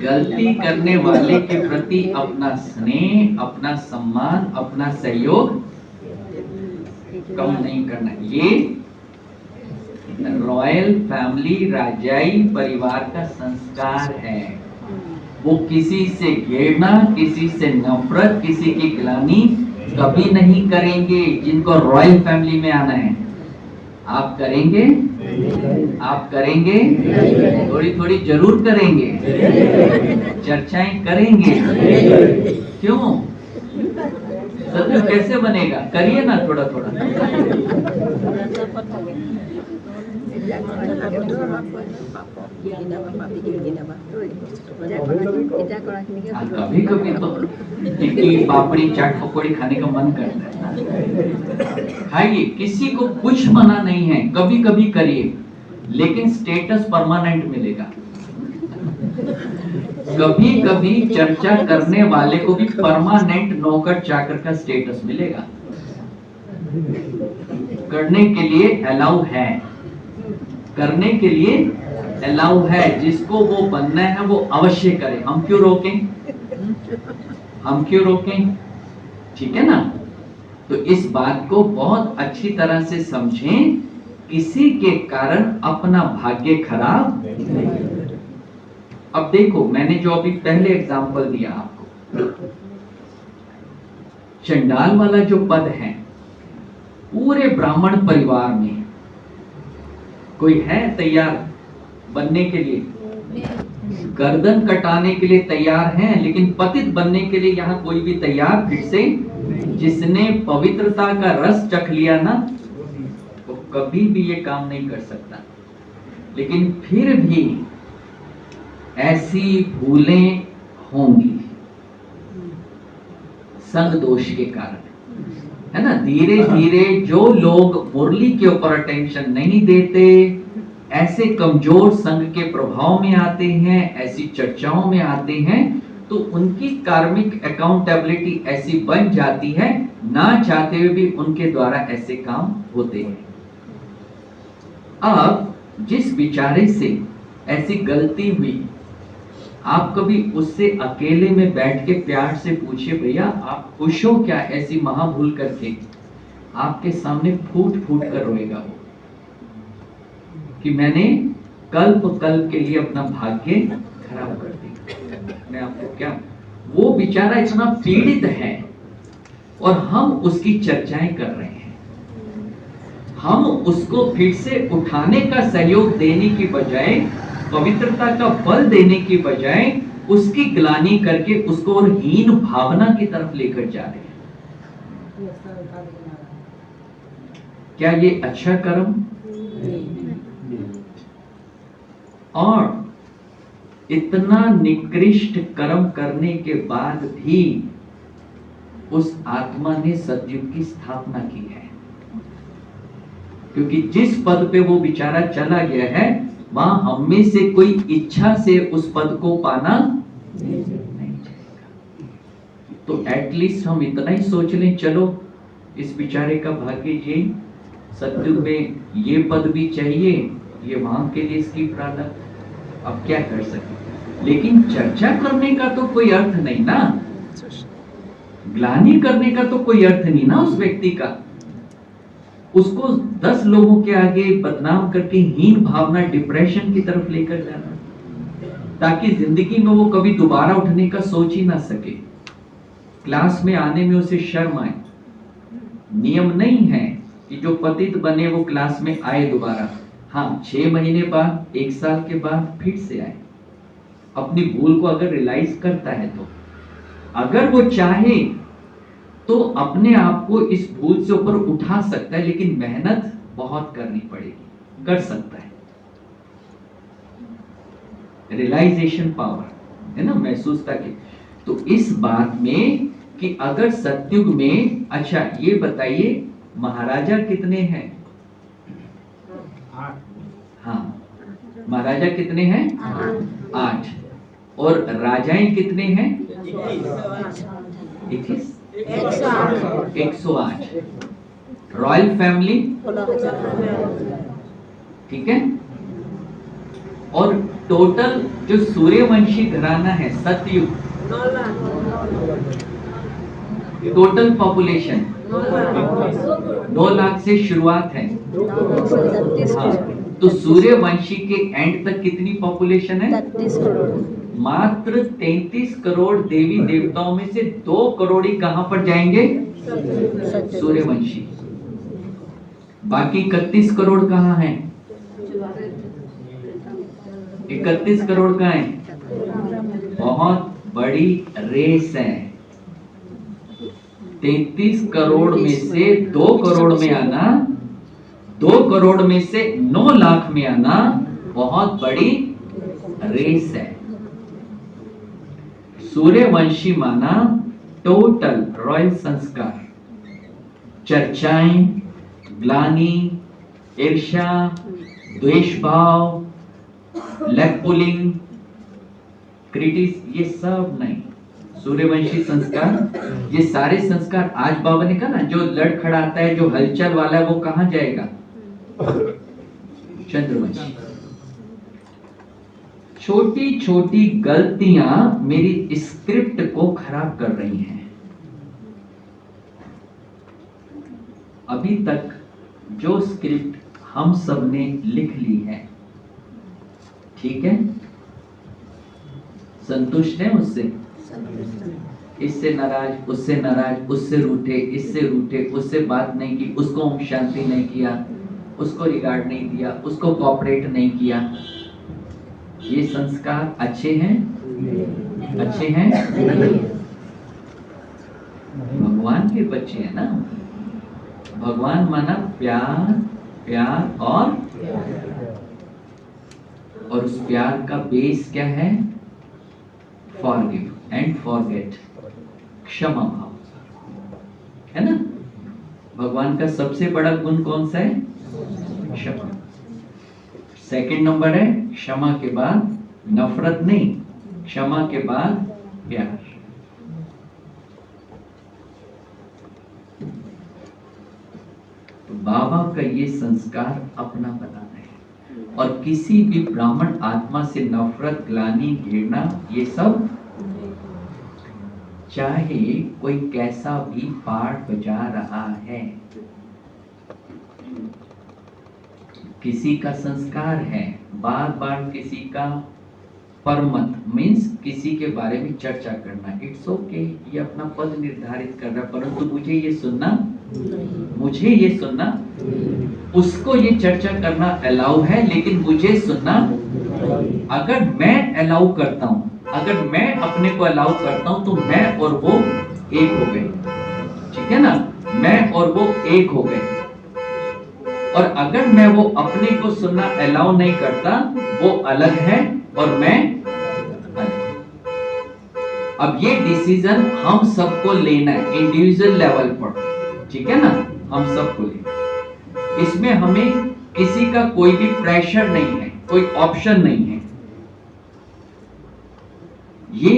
गलती करने वाले के प्रति अपना स्नेह, अपना सम्मान, अपना सहयोग कम नहीं करना। ये रॉयल फैमिली, राजाई परिवार का संस्कार है। वो किसी से घृणा, किसी से नफरत, किसी की गिलानी कभी नहीं करेंगे। जिनको रॉयल फैमिली में आना है, आप करेंगे? आप करेंगे? थोड़ी थोड़ी जरूर करेंगे, चर्चाएं करेंगे। क्यों? सत्य कैसे बनेगा? करिए ना थोड़ा थोड़ा। कभी कभी तो टिक्की, पापड़ी, चाट पकौड़ी खाने का मन करता है ना, खाइए, किसी को कुछ मना नहीं है। कभी कभी करिए, लेकिन स्टेटस परमानेंट मिलेगा। कभी कभी चर्चा करने वाले को भी परमानेंट नौकर चाकर का स्टेटस मिलेगा। करने के लिए अलाउ है, करने के लिए अलाउ है। जिसको वो बनना है वो अवश्य करे। हम क्यों रोकें? हम क्यों रोकें? ठीक है ना। तो इस बात को बहुत अच्छी तरह से समझें, किसी के कारण अपना भाग्य खराब नहीं। अब देखो, मैंने जो अभी पहले एग्जांपल दिया आपको, चंडाल वाला जो पद है, पूरे ब्राह्मण परिवार में कोई है तैयार बनने के लिए? गर्दन कटाने के लिए तैयार हैं, लेकिन पतित बनने के लिए यहाँ कोई भी तैयार फिर से? जिसने पवित्रता का रस चख लिया ना, वो कभी भी ये काम नहीं कर सकता। लेकिन फिर भी ऐसी भूलें होंगी संग दोष के कारण, है ना। धीरे धीरे जो लोग मुरली के ऊपर अटेंशन नहीं देते, ऐसे कमजोर संघ के प्रभाव में आते हैं, ऐसी चर्चाओं में आते हैं, तो उनकी कार्मिक अकाउंटेबिलिटी ऐसी बन जाती है, ना चाहते हुए भी उनके द्वारा ऐसे काम होते हैं। अब जिस बेचारे से ऐसी गलती हुई, आप कभी उससे अकेले में बैठ के प्यार से पूछिए, भैया आप खुश हो क्या ऐसी महाभूल करके? आपके सामने फूट फूट कर रोएगा वो कि मैंने कल्प के लिए अपना भाग्य खराब कर दिया। मैं आपको क्या, वो बेचारा इतना पीड़ित है और हम उसकी चर्चाएं कर रहे हैं। हम उसको फिर से उठाने का सहयोग देने की बजाय, पवित्रता का बल देने की बजाय, उसकी ग्लानि करके उसको और हीन भावना की तरफ लेकर जा रहे हैं। क्या ये अच्छा कर्म? और इतना निकृष्ट कर्म करने के बाद भी उस आत्मा ने सतयुग की स्थापना की है, क्योंकि जिस पद पे वो बेचारा चला गया है, वहां हम में से कोई इच्छा से उस पद को पाना नहीं चाहेगा। तो एटलीस्ट हम इतना ही सोच लें, चलो इस बेचारे का भाग्य ये सतयुग में ये पद भी चाहिए, ये वहां के लिए इसकी प्रारब्ध, अब क्या कर सकते। लेकिन चर्चा करने का तो कोई अर्थ नहीं ना, ग्लानि करने का तो कोई अर्थ नहीं ना उस व्यक्ति का। उसको 10 लोगों के आगे बदनाम करके हीन भावना, डिप्रेशन की तरफ लेकर जाना, ताकि जिंदगी में वो कभी दोबारा उठने का सोच ही ना सके, क्लास में आने में उसे शर्म आए। नियम नहीं है कि जो पतित बने वो क्लास में आए दोबारा। हाँ, 6 महीने बाद, 1 साल के बाद फिर से आए, अपनी भूल को अगर रियलाइज करता है तो। अगर वो चाहे तो अपने आप को इस भूल से ऊपर उठा सकता है, लेकिन मेहनत बहुत करनी पड़ेगी। कर सकता है, रियलाइजेशन पावर है ना, महसूसता की। तो इस बात में कि अगर सतयुग में, अच्छा ये बताइए महाराजा कितने हैं? 8। हाँ, महाराजा कितने हैं? 8। और राजाएं कितने हैं? 21, 108। रॉयल फैमिली, ठीक है। और टोटल जो सूर्यवंशी घराना है सतयुग, टोटल पॉपुलेशन 9 लाख से शुरुआत है। हाँ, तो सूर्यवंशी के एंड तक कितनी पॉपुलेशन है? 33 करोड़। मात्र 33 करोड़ देवी देवताओं में से 2 करोड़ ही कहां पर जाएंगे? सूर्यवंशी। बाकी 31 करोड़ कहां हैं? 31 करोड़ कहां है? बहुत बड़ी रेस है। 33 करोड़ में से 2 करोड़ में आना, 2 करोड़ में से 9 लाख में आना बहुत बड़ी रेस है। सूर्यवंशी माना टोटल रॉयल संस्कार, चर्चाएं, ग्लानि, ईर्ष्या, द्वेष भाव, लेग पुलिंग, क्रिटिस, ये सब नहीं। सूर्यवंशी संस्कार, ये सारे संस्कार आज बाबा ने कहा ना, जो लड़ खड़ा आता है, जो हलचल वाला है, वो कहां जाएगा? चंद्रवंशी। छोटी छोटी गलतियां मेरी स्क्रिप्ट को खराब कर रही हैं। अभी तक जो स्क्रिप्ट हम सब ने लिख ली है, ठीक है, संतुष्ट है उससे? इससे नाराज, उससे नाराज, उससे रूठे, इससे रूठे, उससे बात नहीं की, उसको ओम शांति नहीं किया, उसको रिगार्ड नहीं दिया, उसको कोऑपरेट नहीं किया। ये संस्कार अच्छे हैं? अच्छे हैं? भगवान के बच्चे हैं ना। भगवान माना प्यार, प्यार और उस प्यार का बेस क्या है? फॉरगिव एंड फॉरगेट, क्षमा भाव, है ना। भगवान का सबसे बड़ा गुण कौन सा है? क्षमा। सेकंड नंबर है क्षमा के बाद नफरत नहीं, क्षमा के बाद प्यार। तो बाबा का ये संस्कार अपना बनाना है। और किसी भी ब्राह्मण आत्मा से नफरत, ग्लानि, घृणा, ये सब, चाहे कोई कैसा भी पाठ बजा रहा है, किसी का संस्कार है, बार बार किसी का परमत मीन्स किसी के बारे में चर्चा करना, इट्स ओके, ये अपना पद निर्धारित कर रहा है, परंतु मुझे ये सुनना, मुझे ये सुनना, उसको ये चर्चा करना अलाउ है, लेकिन मुझे सुनना। अगर मैं अलाउ करता हूं, अगर मैं अपने को अलाउ करता हूं, तो मैं और वो एक हो गए, ठीक है ना। मैं और वो एक हो गए। और अगर मैं वो अपने को सुनना अलाउ नहीं करता, वो अलग है और मैं अलग। अब ये डिसीजन हम सबको लेना है इंडिविजुअल लेवल पर, ठीक है ना, हम सबको लेना। इसमें हमें किसी का कोई भी प्रेशर नहीं है, कोई ऑप्शन नहीं है। ये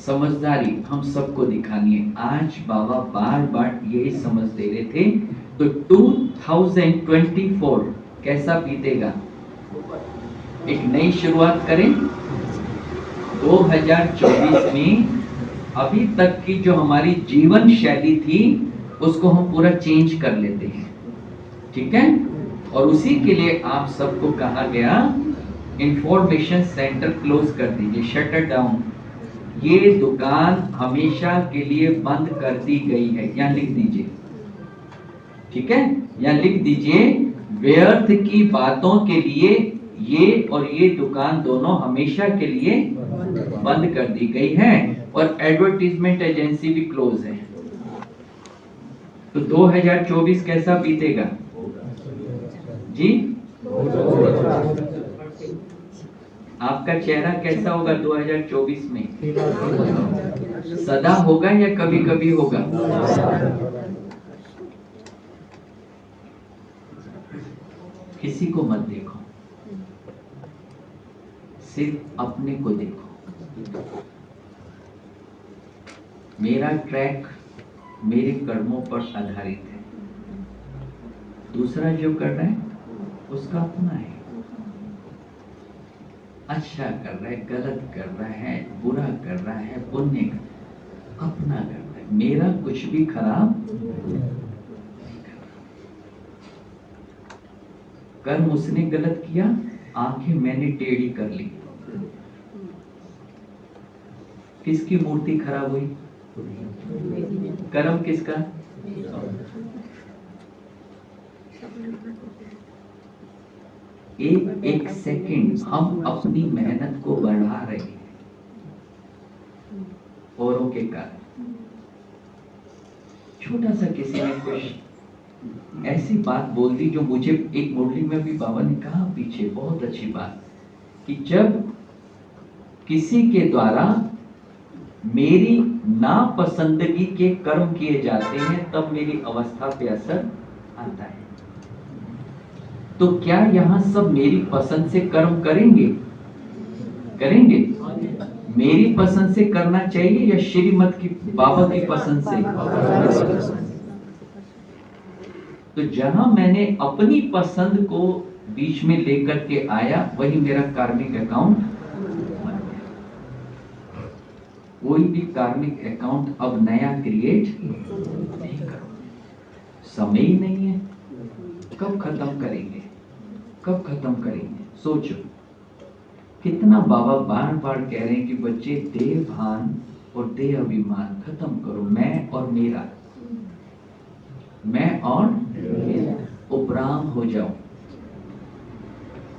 समझदारी हम सबको दिखानी है। आज बाबा बार बार यही समझ दे रहे थे। तो 2024 कैसा बीतेगा? एक नई शुरुआत करें। 2024 में अभी तक की जो हमारी जीवन शैली थी, उसको हम पूरा चेंज कर लेते हैं, ठीक है। और उसी के लिए आप सबको कहा गया इंफॉर्मेशन सेंटर क्लोज कर दीजिए, शटर डाउन। ये दुकान हमेशा के लिए बंद कर दी गई है, यहाँ लिख दीजिए, ठीक है, यहाँ लिख दीजिए, व्यर्थ की बातों के लिए ये और ये दुकान दोनों हमेशा के लिए बंद कर दी गई है, और एडवर्टीजमेंट एजेंसी भी क्लोज है। तो 2024 कैसा बीतेगा जी? आपका चेहरा कैसा होगा 2024 में? सदा होगा या कभी कभी होगा? किसी को मत देखो, सिर्फ अपने को देखो। मेरा ट्रैक मेरे कर्मों पर आधारित है, दूसरा जो कर रहा है उसका अपना है। अच्छा कर रहा है, गलत कर रहा है, बुरा कर रहा है, पुण्य अपना कर रहा है, मेरा कुछ भी खराब नहीं कर रहा। कर्म उसने गलत किया, आंखें मैंने टेढ़ी कर ली, किसकी मूर्ति खराब हुई? कर्म किसका? एक एक सेकंड हम अपनी मेहनत को बढ़ा रहे हैं औरों के कारण। छोटा सा किसी ने कुछ ऐसी बात बोल दी जो मुझे, एक मुरली में भी बाबा ने कहा पीछे, बहुत अच्छी बात, कि जब किसी के द्वारा मेरी नापसंदगी के कर्म किए जाते हैं तब मेरी अवस्था पे असर आता है। तो क्या यहाँ सब मेरी पसंद से कर्म करेंगे? करेंगे? मेरी पसंद से करना चाहिए या श्रीमत की, बाबा की पसंद से? तो जहां मैंने अपनी पसंद को बीच में लेकर के आया, वही मेरा कार्मिक अकाउंट बन गया। कोई भी कार्मिक अकाउंट अब नया क्रिएट नहीं करो, समय ही नहीं है। कब खत्म करेंगे? कब खत्म करेंगे? सोचो, कितना बाबा बार बार कह रहे हैं कि बच्चे देह भान और देह अभिमान खत्म करो, मैं और मेरा, मैं और मेरा, उपराम हो जाओ।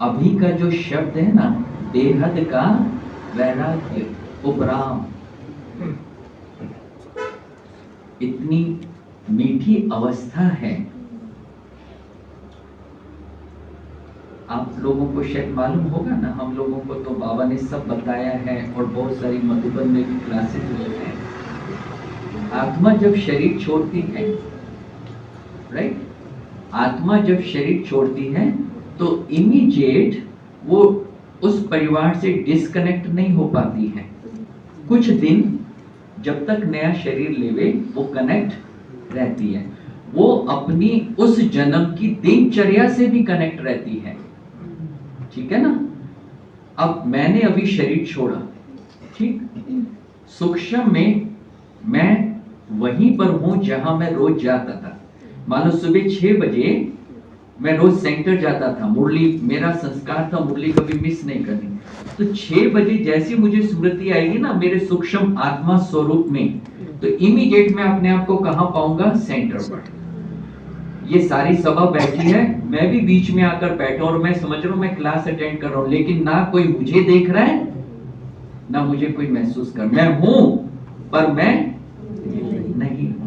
अभी का जो शब्द है ना, बेहद का वैराग्य, उपराम, इतनी मीठी अवस्था है। आप लोगों को शायद मालूम होगा ना, हम लोगों को तो बाबा ने सब बताया है और बहुत सारी मधुबन में भी क्लासेस हुई हैं। आत्मा जब शरीर छोड़ती है, राइट, आत्मा जब शरीर छोड़ती है तो इमीडिएट वो उस परिवार से डिस्कनेक्ट नहीं हो पाती है। कुछ दिन जब तक नया शरीर लेवे वो कनेक्ट रहती है, वो अपनी उस जन्म की दिनचर्या से भी कनेक्ट रहती है, ठीक है ना। अब मैंने अभी शरीर छोड़ा, ठीक, सूक्ष्म में मैं वहीं पर हूं जहां मैं रोज जाता था। मान लो सुबह 6 बजे मैं रोज सेंटर जाता था, मुरली मेरा संस्कार था, मुरली कभी मिस नहीं करनी। तो 6 बजे जैसी मुझे स्मृति आएगी ना मेरे सूक्ष्म आत्मा स्वरूप में, तो इमीडिएट मैं अपने आप को कहां पाऊंगा? सेंटर पर। ये सारी सभा बैठी है, मैं भी बीच में आकर बैठा और मैं समझ रहा हूं मैं क्लास अटेंड कर रहा हूं, लेकिन ना कोई मुझे देख रहा है ना मुझे कोई महसूस कर। मैं हूं पर मैं नहीं हूं।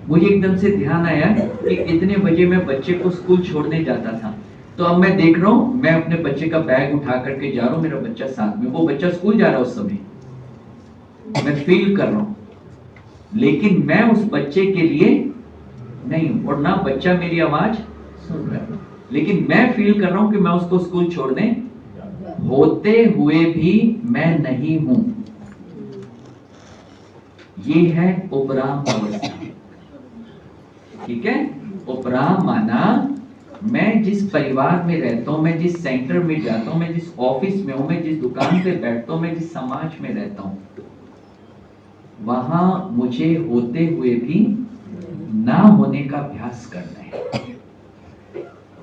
मुझे एकदम से ध्यान आया कि इतने बजे मैं बच्चे को स्कूल छोड़ने जाता था, तो अब मैं देख रहा हूं मैं अपने बच्चे का बैग उठा करके जा रहा हूं, मेरा बच्चा साथ में, वो बच्चा स्कूल जा रहा है उस समय, मैं फील कर रहा हूं, लेकिन मैं उस बच्चे के लिए नहीं हूं और ना बच्चा मेरी आवाज सुन रहा है, लेकिन मैं फील कर रहा हूं कि मैं उसको स्कूल छोड़ने होते हुए भी मैं नहीं हूं। ये है उपराम अवस्था, ठीक है। उपराम माना मैं जिस परिवार में रहता हूं, मैं जिस सेंटर में जाता हूं, मैं जिस ऑफिस में हूं, मैं जिस दुकान पे बैठता हूं, मैं जिस समाज में रहता हूं, वहां मुझे होते हुए भी ना होने का अभ्यास करना है।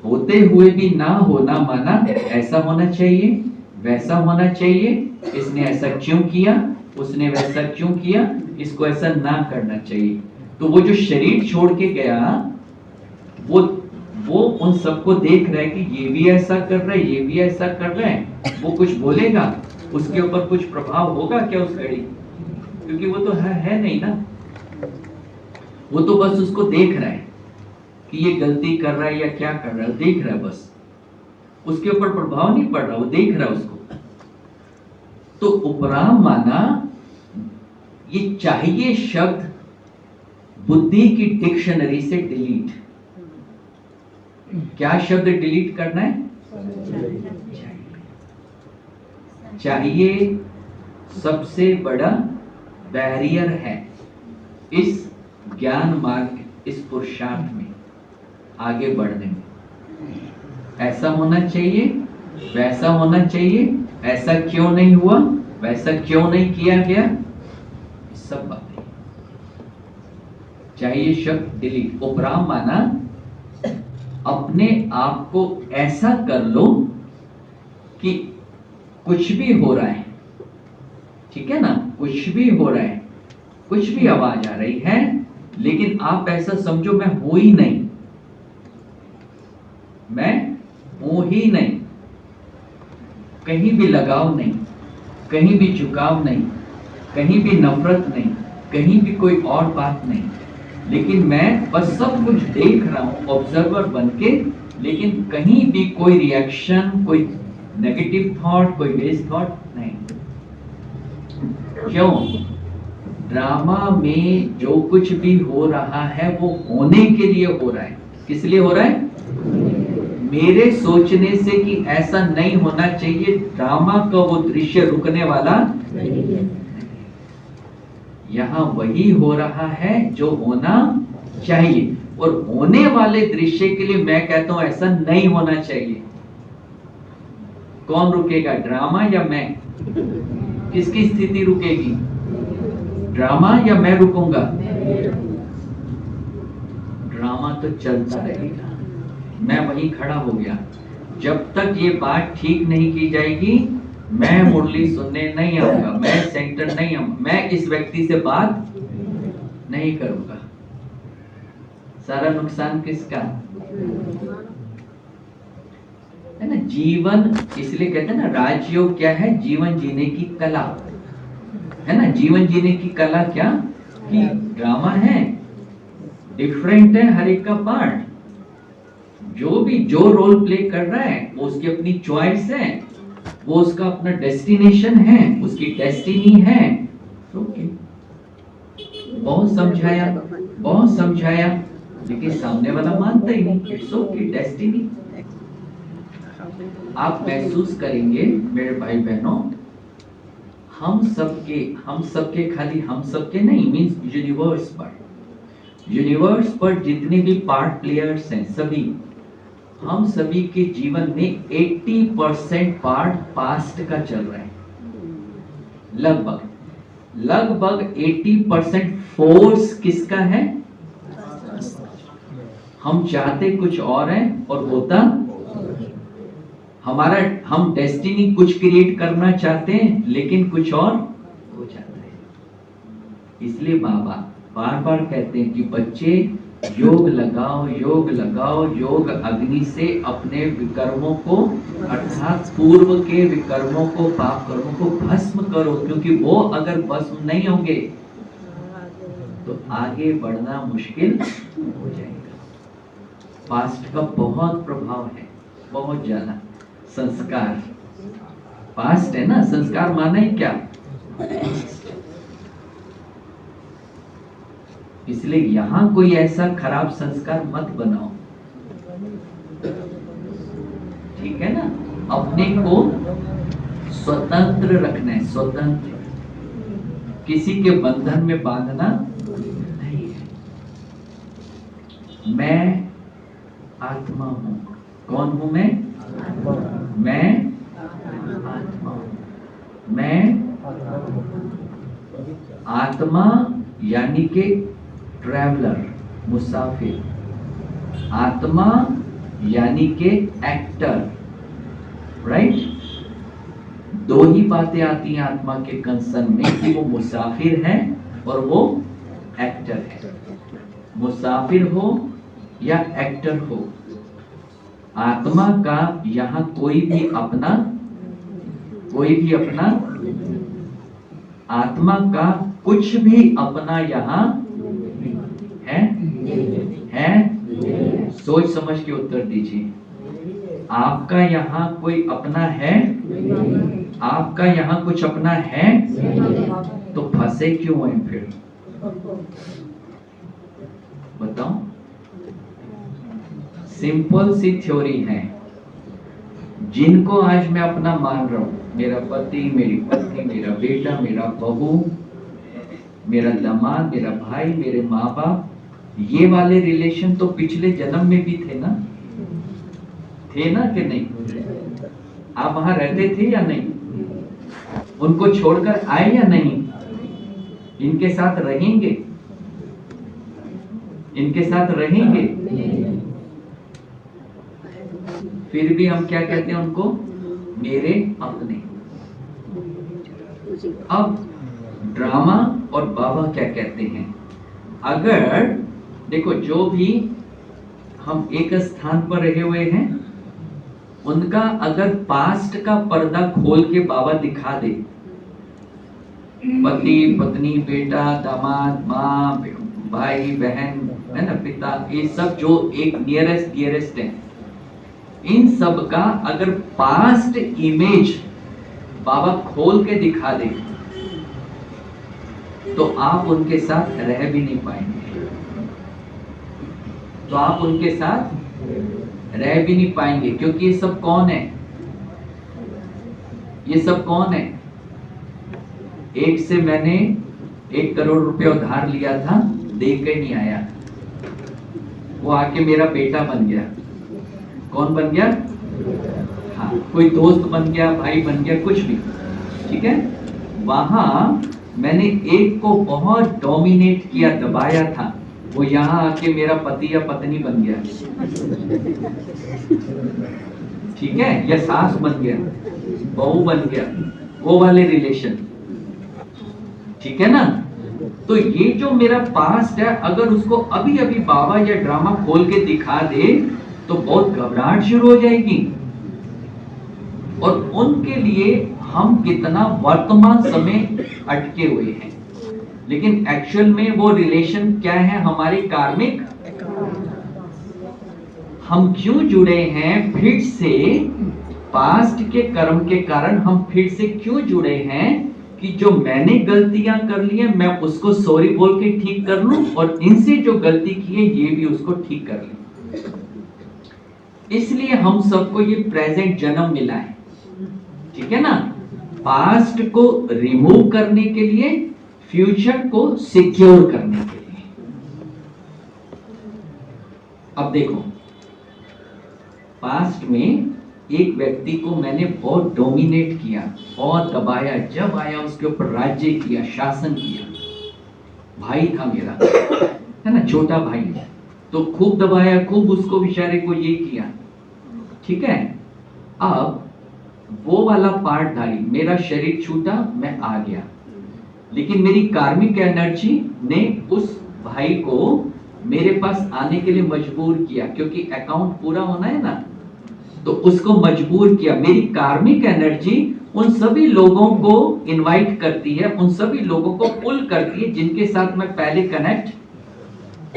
होते हुए भी ना होना माना ऐसा होना चाहिए, वैसा होना चाहिए, इसने ऐसा क्यों किया, उसने वैसा क्यों किया, इसको ऐसा ना करना चाहिए। तो वो जो शरीर छोड़ के गया, वो उन सबको देख रहा है कि ये भी ऐसा कर रहा है, ये भी ऐसा कर रहा है। वो कुछ बोलेगा, उसके ऊपर कुछ प्रभाव होगा क्या उस घड़ी? क्योंकि वो तो है नहीं ना। वो तो बस उसको देख रहा है कि ये गलती कर रहा है या क्या कर रहा है, देख रहा है बस। उसके ऊपर प्रभाव नहीं पड़ रहा, वो देख रहा है उसको। तो उपराम माना ये चाहिए शब्द बुद्धि की डिक्शनरी से डिलीट। क्या शब्द डिलीट करना है? चाहिए सबसे बड़ा बैरियर है इस ज्ञान मार्ग, इस पुरुषार्थ में आगे बढ़ने में। ऐसा होना चाहिए, वैसा होना चाहिए, ऐसा क्यों नहीं हुआ, वैसा क्यों नहीं किया गया, सब बातें। चाहिए शब्द डिलीट। उपराम माना अपने आप को ऐसा कर लो कि कुछ भी हो रहा है, ठीक है ना, कुछ भी हो रहा है, कुछ भी आवाज आ रही है, लेकिन आप ऐसा समझो मैं हूं ही नहीं, मैं हूं ही नहीं। कहीं भी लगाव नहीं, कहीं भी झुकाव नहीं, कहीं भी नफरत नहीं, कहीं भी कोई और बात नहीं, लेकिन मैं बस सब कुछ देख रहा हूं ऑब्जर्वर बन के, लेकिन कहीं भी कोई रिएक्शन, कोई नेगेटिव थॉट, कोई वेस्ट थॉट नहीं। क्यों? ड्रामा में जो कुछ भी हो रहा है वो होने के लिए हो रहा है। किस लिए हो रहा है? मेरे सोचने से कि ऐसा नहीं होना चाहिए, ड्रामा का वो दृश्य रुकने वाला नहीं है। यहाँ वही हो रहा है जो होना चाहिए, और होने वाले दृश्य के लिए मैं कहता हूं ऐसा नहीं होना चाहिए। कौन रुकेगा, ड्रामा या मैं? किसकी स्थिति रुकेगी, ड्रामा या मैं रुकूंगा? ड्रामा तो चलता रहेगा, मैं वहीं खड़ा हो गया। जब तक ये बात ठीक नहीं की जाएगी, मैं मुरली सुनने नहीं आऊंगा, मैं सेंटर नहीं आऊंगा, मैं इस व्यक्ति से बात नहीं करूंगा। सारा नुकसान किसका है ना? जीवन, इसलिए कहते हैं ना राजयोग क्या है? जीवन जीने की कला है ना। जीवन जीने की कला क्या? कि ड्रामा है, डिफरेंट है हर एक का पार्ट, जो भी जो रोल प्ले कर रहा है वो उसकी अपनी चॉइस है, वो उसका अपना डेस्टिनेशन है, उसकी डेस्टिनी है। ओके, बहुत समझाया, बहुत समझाया, लेकिन सामने वाला मानता ही नहीं। It's okay, destiny. आप महसूस करेंगे मेरे भाई बहनों, हम सबके खाली हम सबके नहीं, मींस यूनिवर्स पर जितने भी पार्ट प्लेयर्स हैं, सभी, हम सभी के जीवन में 80% पार्ट पास्ट का चल रहा है। लगभग 80% फोर्स किसका है? हम चाहते कुछ और है और होता हमारा, हम डेस्टिनी कुछ क्रिएट करना चाहते हैं लेकिन कुछ और हो जाता है। इसलिए बाबा बार बार कहते हैं कि बच्चे योग लगाओ, योग लगाओ, योग अग्नि से अपने विकर्मों को, अर्थात पूर्व के विकर्मों को, पाप कर्मों को भस्म करो, क्योंकि वो अगर भस्म नहीं होंगे तो आगे बढ़ना मुश्किल हो जाएगा। पास्ट का बहुत प्रभाव है, बहुत ज्यादा। संस्कार पास्ट है ना, संस्कार माना ही क्या? इसलिए यहां कोई ऐसा खराब संस्कार मत बनाओ, ठीक है ना। अपने को स्वतंत्र रखना है, स्वतंत्र, किसी के बंधन में बांधना नहीं है। मैं आत्मा हूं। कौन हूं मैं? मैं आत्मा हूं। मैं आत्मा यानी कि ट्रैवलर, मुसाफिर। आत्मा यानी कि एक्टर, राइट। दो ही बातें आती हैं आत्मा के कंसर्न में कि वो मुसाफिर है और वो एक्टर है। मुसाफिर हो या एक्टर हो, आत्मा का यहाँ कोई भी अपना आत्मा का कुछ भी अपना यहाँ है। सोच समझ के उत्तर दीजिए। आपका यहाँ कोई अपना है? आपका यहाँ कुछ अपना है? तो फंसे क्यों हैं फिर? बताओ। सिंपल सी थ्योरी है। जिनको आज मैं अपना मान रहा हूं, मेरा पति, मेरी पत्नी, मेरा बेटा, मेरा बहू, मेरा दामाद, मेरा भाई, मेरे माँ बाप, ये वाले रिलेशन तो पिछले जन्म में भी थे ना? थे ना कि नहीं? आप वहां रहते थे या नहीं? उनको छोड़कर आए या नहीं? इनके साथ रहेंगे? इनके साथ रहेंगे? फिर भी हम क्या कहते हैं उनको? मेरे अपने। अब ड्रामा और बाबा क्या कहते हैं? अगर देखो, जो भी हम एक स्थान पर रहे हुए हैं, उनका अगर पास्ट का पर्दा खोल के बाबा दिखा दे, पति पत्नी, बेटा दामाद, माँ भाई बहन, है ना, पिता, ये सब जो एक नियरेस्ट है, इन सब का अगर पास्ट इमेज बाबा खोल के दिखा दे तो आप उनके साथ रह भी नहीं पाएंगे। तो आप उनके साथ रह भी नहीं पाएंगे, क्योंकि ये सब कौन है? ये सब कौन है? एक से मैंने 1 करोड़ रुपया उधार लिया था, दे के नहीं आया, वो आके मेरा बेटा बन गया। कौन बन गया? हाँ, कोई दोस्त बन गया, भाई बन गया, कुछ भी, ठीक है। वहां मैंने एक को बहुत डोमिनेट किया, दबाया था, वो यहाँ आके मेरा पति या पत्नी बन गया, ठीक है, या सास बन गया, बहू बन गया, वो वाले रिलेशन, ठीक है ना। तो ये जो मेरा पास्ट है, अगर उसको अभी अभी बाबा या ड्रामा खोल के दिखा दे तो बहुत घबराहट शुरू हो जाएगी। और उनके लिए हम कितना वर्तमान समय अटके हुए हैं, लेकिन एक्चुअल में वो रिलेशन क्या है? हमारे कार्मिक। हम क्यों जुड़े हैं फिर से? पास्ट के कर्म के कारण हम फिर से क्यों जुड़े हैं कि जो मैंने गलतियां कर ली है, मैं उसको सॉरी बोल के ठीक कर लूं, और इनसे जो गलती की है ये भी उसको ठीक कर लें। इसलिए हम सबको ये प्रेजेंट जन्म मिला है, ठीक है ना, पास्ट को रिमूव करने के लिए, फ्यूचर को सिक्योर करने के लिए। अब देखो, पास्ट में एक व्यक्ति को मैंने बहुत डोमिनेट किया, बहुत दबाया, जब आया उसके ऊपर राज्य किया, शासन किया। भाई था मेरा, है ना, छोटा भाई, तो खूब दबाया, खूब उसको बेचारे को ये किया, ठीक है। अब वो वाला पार्टधारी, मेरा शरीर छूटा, मैं आ गया, लेकिन मेरी कार्मिक एनर्जी ने उस भाई को मेरे पास आने के लिए मजबूर किया, क्योंकि अकाउंट पूरा होना है ना, तो उसको मजबूर किया। मेरी कार्मिक एनर्जी उन सभी लोगों को इनवाइट करती है, उन सभी लोगों को पुल करती है जिनके साथ मैं पहले कनेक्ट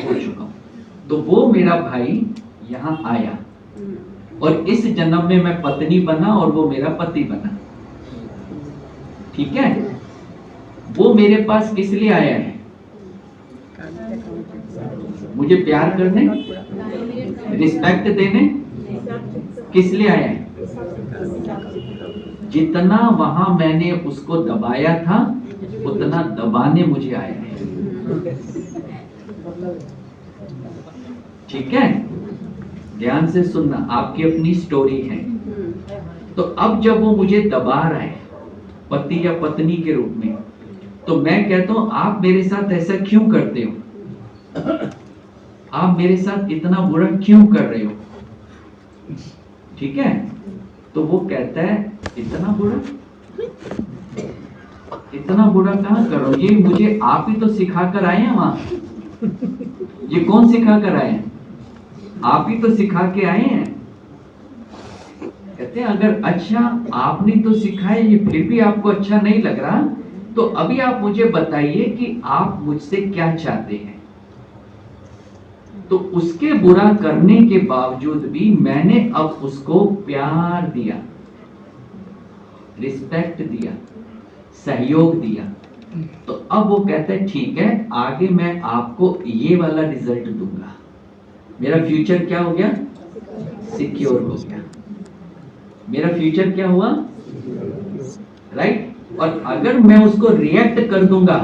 हो चुका हूं। तो वो मेरा भाई यहाँ आया, और इस जन्म में मैं पत्नी बना और वो मेरा पति बना, ठीक है। वो मेरे पास किस लिए आया है? मुझे प्यार करने, रिस्पेक्ट देने, किस लिए आया है? जितना वहां मैंने उसको दबाया था, उतना दबाने मुझे आया है, ठीक है। ध्यान से सुनना, आपकी अपनी स्टोरी है। तो अब जब वो मुझे दबा रहा है पति या पत्नी के रूप में, तो मैं कहता हूं आप मेरे साथ ऐसा क्यों करते हो? आप मेरे साथ इतना बुरा क्यों कर रहे हो? ठीक है, तो वो कहता है इतना बुरा, इतना बुरा कहाँ करो, ये मुझे आप ही तो सिखा कर आए हैं वहां। ये कौन सिखा कर आए हैं? आप ही तो सिखा के आए हैं। कहते हैं अगर अच्छा आपने तो सिखाया, ये फिर भी आपको अच्छा नहीं लग रहा, तो अभी आप मुझे बताइए कि आप मुझसे क्या चाहते हैं। तो उसके बुरा करने के बावजूद भी मैंने अब उसको प्यार दिया, रिस्पेक्ट दिया, सहयोग दिया। तो अब वो कहता है ठीक है, आगे मैं आपको ये वाला रिजल्ट दूंगा। मेरा फ्यूचर क्या हो गया? सिक्योर हो गया। मेरा फ्यूचर क्या हुआ? राइट। और अगर मैं उसको रिएक्ट कर दूंगा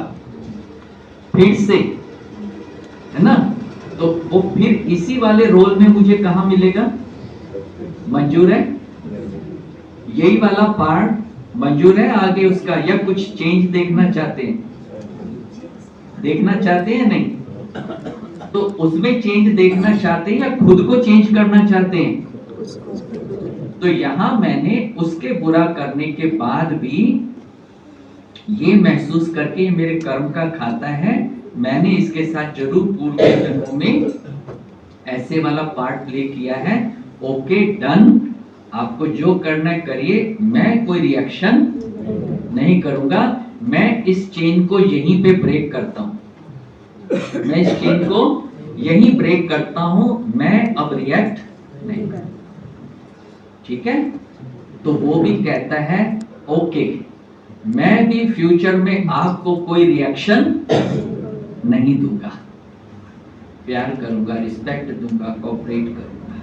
फिर से, है ना, तो वो फिर इसी वाले रोल में मुझे कहां मिलेगा? मंजूर है? यही वाला पार्ट मंजूर है आगे उसका, या कुछ चेंज देखना चाहते हैं? देखना चाहते हैं? नहीं तो उसमें चेंज देखना चाहते हैं या खुद को चेंज करना चाहते हैं? तो यहां मैंने उसके बुरा करने के बाद भी ये महसूस करके मेरे कर्म का खाता है, मैंने इसके साथ जरूर पूर्व जन्मों में ऐसे वाला पार्ट प्ले किया है। ओके डन, आपको जो करना है करिए, मैं कोई रिएक्शन नहीं करूंगा। मैं इस चेन को यहीं पे ब्रेक करता हूं, मैं इस चेन को यहीं ब्रेक करता हूं, मैं अब रिएक्ट नहीं करता। ठीक है, तो वो भी कहता है ओके, मैं भी फ्यूचर में आपको कोई रिएक्शन नहीं दूंगा, प्यार करूंगा, रिस्पेक्ट दूंगा, कोऑपरेट करूंगा।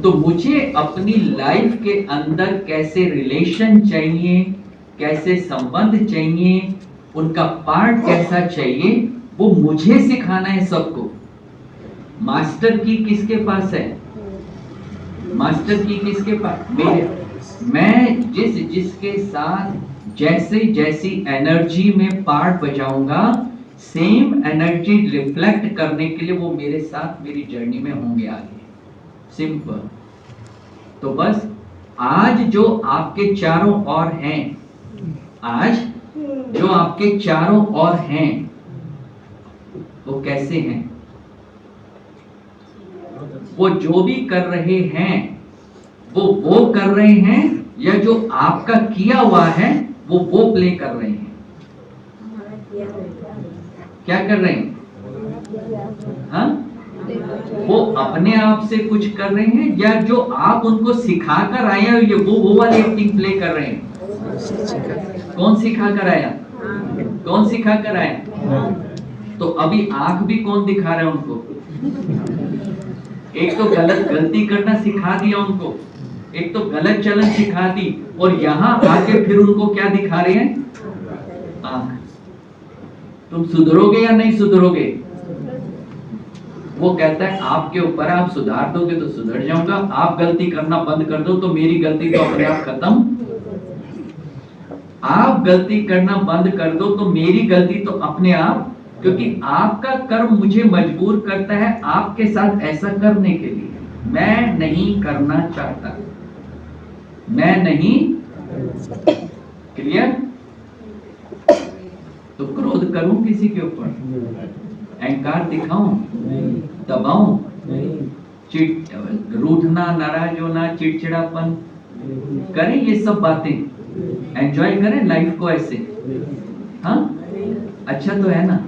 तो मुझे अपनी लाइफ के अंदर कैसे रिलेशन चाहिए, कैसे संबंध चाहिए, उनका पार्ट कैसा चाहिए, वो मुझे सिखाना है सबको। मास्टर की किसके पास है? मास्टर की किसके पास? मेरे। मैं जिसके साथ जैसी एनर्जी में पार्ट बजाऊंगा, सेम एनर्जी रिफ्लेक्ट करने के लिए वो मेरे साथ मेरी जर्नी में होंगे आगे। सिंपल। तो बस आज जो आपके चारों ओर हैं, आज जो आपके चारों ओर हैं, वो कैसे हैं? वो जो भी कर रहे हैं वो कर रहे हैं, या जो आपका किया हुआ है वो प्ले कर रहे हैं? क्या कर रहे हैं? हाँ, वो अपने आप से कुछ कर रहे हैं, या जो आप उनको सिखा कर आए हैं ये वो वाली एक्टिंग प्ले कर रहे हैं? कौन सिखा कर आया? कौन सिखा कर आया? तो अभी आंख भी कौन दिखा रहा है उनको? एक तो गलती करना सिखा दिया उनको, एक तो गलत चलन सिखा दी, और यहां आके फिर उनको क्या दिखा रहे हैं? आंख। तुम सुधरोगे या नहीं सुधरोगे? वो कहता है आपके ऊपर, आप सुधार दोगे तो सुधर जाऊंगा, आप गलती करना बंद कर दो तो मेरी गलती तो अपने आप खत्म। आप गलती करना बंद कर दो तो मेरी गलती तो अपने आप, क्योंकि आपका कर्म मुझे मजबूर करता है आपके साथ ऐसा करने के लिए। मैं नहीं करना चाहता, मैं नहीं। क्लियर? तो क्रोध करूं किसी के ऊपर? अहंकार दिखाऊं, दबाऊं, रूठना, नाराज होना, चिड़चिड़ापन करें, ये सब बातें एंजॉय करें लाइफ को ऐसे। हाँ, अच्छा तो है ना,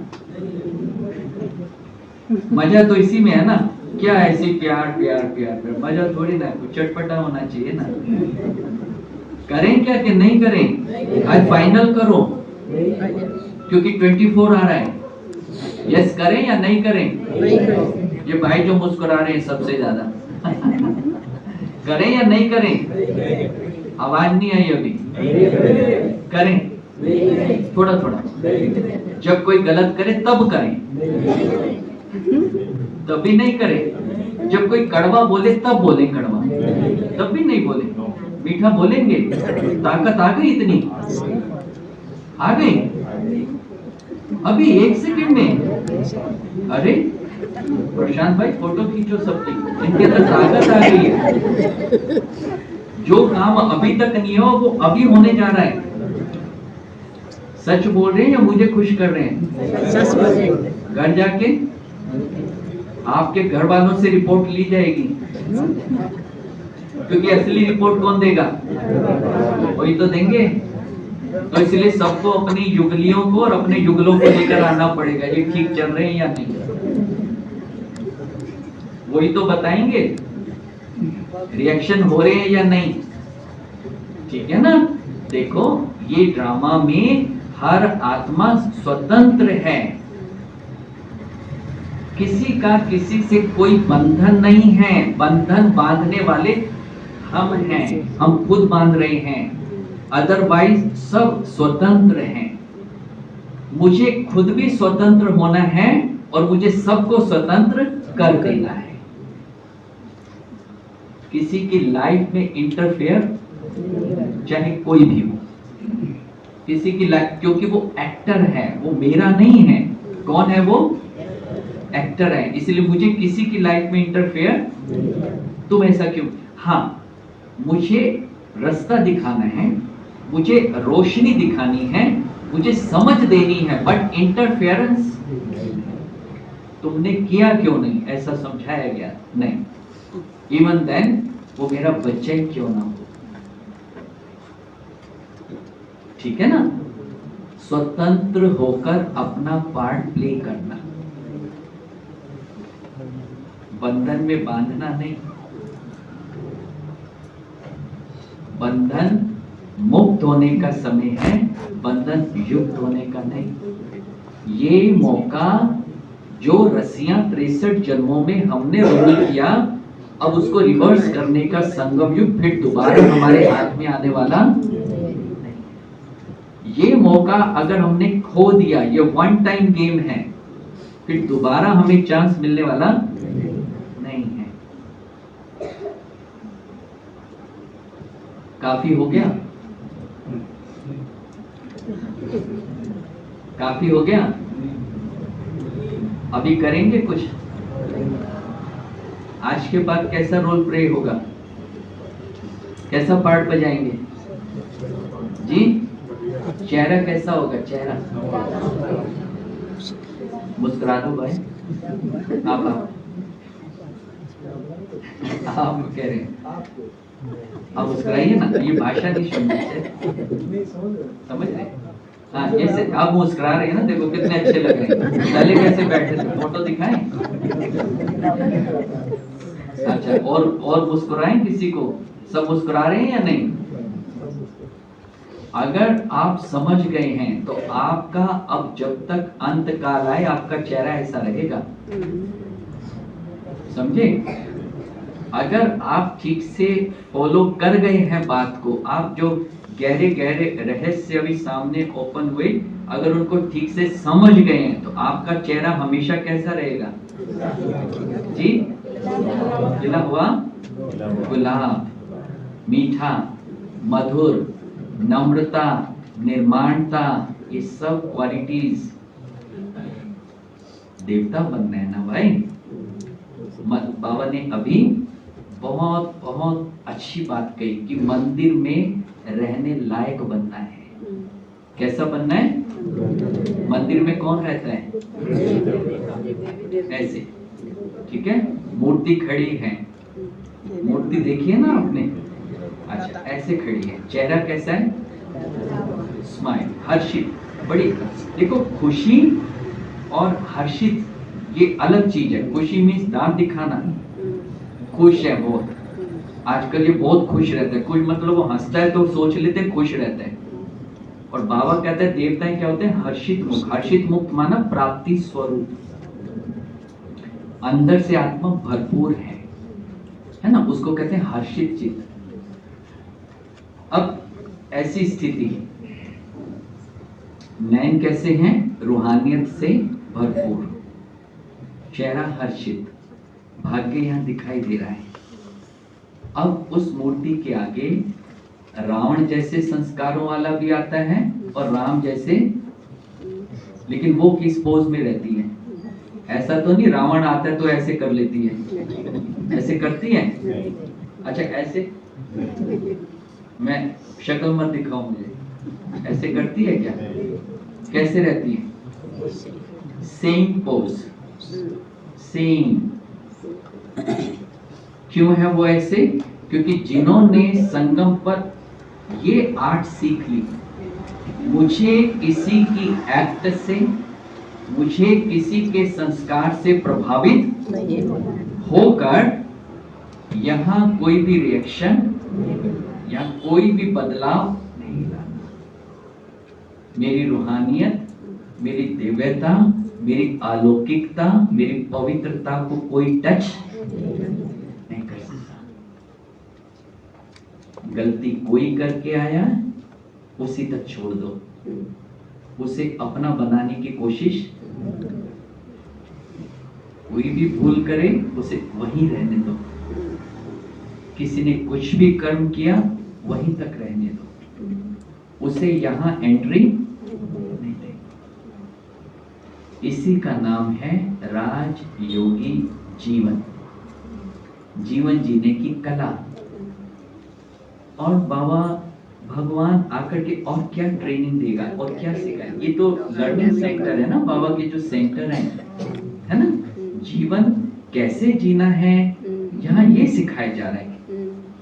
मजा तो इसी में है ना। क्या ऐसी प्यार प्यार प्यार प्यार, मजा थोड़ी ना, कुछ चटपटा होना चाहिए ना। करें क्या कि नहीं करें? आज फाइनल करो, क्योंकि 24 आ रहा है। यस करें या नहीं करें? ये भाई जो मुस्कुरा रहे हैं सबसे ज्यादा करें या नहीं करें? आवाज नहीं आई अभी। करें थोड़ा थोड़ा, जब कोई गलत करे तब करें, तब भी नहीं करें। जब कोई कड़वा बोले तब बोले कड़वा, तब भी नहीं बोले। मीठा बोलेंगे। ताकत आ गई, इतनी आ गई अभी 1 सेकंड में। अरे प्रशांत भाई फोटो खींचो सबकी, इनके अंदर ताकत आ गई है। जो काम अभी तक नहीं हो वो अभी होने जा रहा है। सच बोल रहे हैं या मुझे खुश कर रहे हैं? सच बोल रहे हैं। घर जाके आपके घर वालों से रिपोर्ट ली जाएगी, क्योंकि असली रिपोर्ट कौन देगा? वही तो देंगे। तो इसलिए सबको अपनी युगलियों को और अपने युगलों को लेकर आना पड़ेगा, ये ठीक चल रहे हैं या नहीं, वही तो बताएंगे रिएक्शन हो रहे हैं या नहीं। ठीक है ना? देखो ये ड्रामा में हर आत्मा स्वतंत्र है, किसी का किसी से कोई बंधन नहीं है। बंधन बांधने वाले हम हैं, हम खुद बांध रहे हैं, अदरवाइज सब स्वतंत्र हैं। मुझे खुद भी स्वतंत्र होना है और मुझे सबको स्वतंत्र कर देना है। किसी की लाइफ में इंटरफेयर चाहे कोई भी हो, किसी की लाइफ, क्योंकि वो एक्टर है, वो मेरा नहीं है। कौन है वो? एक्टर है, इसलिए मुझे किसी की लाइफ में इंटरफेयर। तुम ऐसा क्यों? हाँ, मुझे रास्ता दिखाना है, मुझे रोशनी दिखानी है, मुझे समझ देनी है, बट इंटरफेरेंस तुमने किया क्यों नहीं, ऐसा समझाया गया नहीं। इवन देन वो मेरा बच्चा ही क्यों ना हो। ठीक है ना? स्वतंत्र होकर अपना पार्ट प्ले करना, बंधन में बांधना नहीं। बंधन मुक्त होने का समय है, बंधन युक्त होने का नहीं। ये मौका जो रस्सियां 63 जन्मों में हमने रोल किया, अब उसको रिवर्स करने का संगम युग फिर दोबारा हमारे हाथ में आने वाला नहीं। ये मौका अगर हमने खो दिया, ये वन टाइम गेम है, फिर दोबारा हमें चांस मिलने वाला नहीं है। काफी हो गया? काफी हो गया? अभी करेंगे कुछ? आज के बाद कैसा रोल प्ले होगा? कैसा पार्ट बजाएंगे जी? चेहरा कैसा होगा? चेहरा मुस्कुरा दो भाई। आप कह रहे हैं आप मुस्कुराइए ना, ये भाषा नहीं सुननी है, समझ रहे? हाँ, जैसे आप मुस्कुरा रहे हैं ना, देखो कितने अच्छे लग रहे हैं। पहले कैसे बैठे थे, फोटो दिखाएं? अच्छा, और मुस्कुराएं किसी को? सब मुस्कुरा रहे हैं या नहीं? अगर आप समझ गए हैं तो आपका अब जब तक अंत काल आए आपका चेहरा ऐसा रहेगा, समझे? अगर आप ठीक से फॉलो कर गए हैं बात को, आप जो गहरे गहरे रहस्य अभी सामने ओपन हुए, अगर उनको ठीक से समझ गए हैं तो आपका चेहरा हमेशा कैसा रहेगा जी? खिला हुआ गुलाब, मीठा, मधुर, नम्रता, निर्माणता, ये सब क्वालिटीज। देवता बनना है ना भाई। बाबा ने अभी बहुत बहुत अच्छी बात कही कि मंदिर में रहने लायक बनना है। कैसा बनना है? मंदिर में कौन रहता है? ऐसे, ठीक है? मूर्ति खड़ी है, मूर्ति देखिए ना आपने। अच्छा, ऐसे खड़ी है, चेहरा कैसा है? स्माइल, हर्षित, बड़ी। देखो, खुशी और हर्षित ये अलग चीज है। खुशी मीन्स दांत दिखाना, खुश है बहुत। आजकल ये बहुत खुश रहता है। खुश मतलब वो हंसता है तो सोच लेते हैं खुश रहता है। और बाबा कहते हैं देवताएं क्या होते हैं? हर्षित मुक्त। हर्षित मुक्त माना प्राप्ति स्वरूप, अंदर से आत्मा भरपूर है ना, उसको कहते हैं हर्षित चित्त। अब ऐसी स्थिति, नयन कैसे हैं? रूहानियत से भरपूर, चेहरा हर्षित, भाग्य यहां दिखाई दे रहा है। अब उस मूर्ति के आगे रावण जैसे संस्कारों वाला भी आता है और राम जैसे, लेकिन वो किस पोज में रहती है? ऐसा तो नहीं रावण आता है तो ऐसे कर लेती है, ऐसे करती है? अच्छा ऐसे, मैं शक्ल मत दिखाओ मुझे, ऐसे करती है क्या? कैसे रहती है? Same pose, same. क्यों है वो ऐसे? क्योंकि जिन्होंने संगम पर ये आर्ट सीख ली, मुझे किसी की एक्ट से, मुझे किसी के संस्कार से प्रभावित होकर यहाँ कोई भी रिएक्शन या कोई भी बदलाव नहीं लाना। मेरी रूहानियत, मेरी दिव्यता, मेरी अलौकिकता, मेरी पवित्रता को कोई टच नहीं कर सकता। गलती कोई करके आया उसी तक छोड़ दो, उसे अपना बनाने की कोशिश। कोई भी भूल करे उसे वहीं रहने दो। किसी ने कुछ भी कर्म किया वहीं तक रहने दो, उसे यहां एंट्री नहीं दे। इसी का नाम है राजयोगी जीवन, जीवन जीने की कला। और बाबा भगवान आकर के और क्या ट्रेनिंग देगा और क्या सिखाएगा? ये तो लर्निंग सेंटर है ना, बाबा के जो सेंटर है ना, जीवन कैसे जीना है यहाँ ये सिखाया जा रहा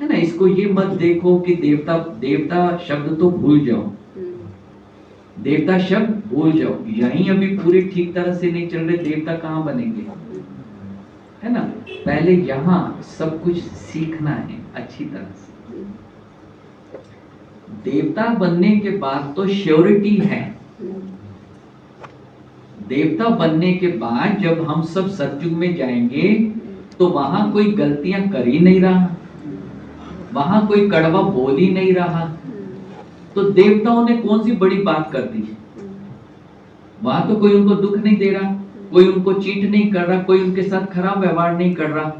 है ना। इसको ये मत देखो कि देवता, देवता शब्द तो भूल जाओ, देवता शब्द भूल जाओ। यहीं अभी पूरे ठीक तरह से नहीं चल रहे, देवता कहाँ बनेंगे, है ना। पहले यहाँ सब कुछ सीखना है अच्छी तरह से। देवता बनने के बाद तो श्योरिटी है, देवता बनने के बाद जब हम सब सतयुग में जाएंगे तो वहां कोई गलतियां कर ही नहीं रहा, वहां कोई कड़वा बोल ही नहीं रहा, तो देवताओं ने कौन सी बड़ी बात कर दी? वहां तो कोई उनको दुख नहीं दे रहा, कोई उनको चीट नहीं कर रहा, कोई उनके साथ खराब व्यवहार नहीं कर रहा,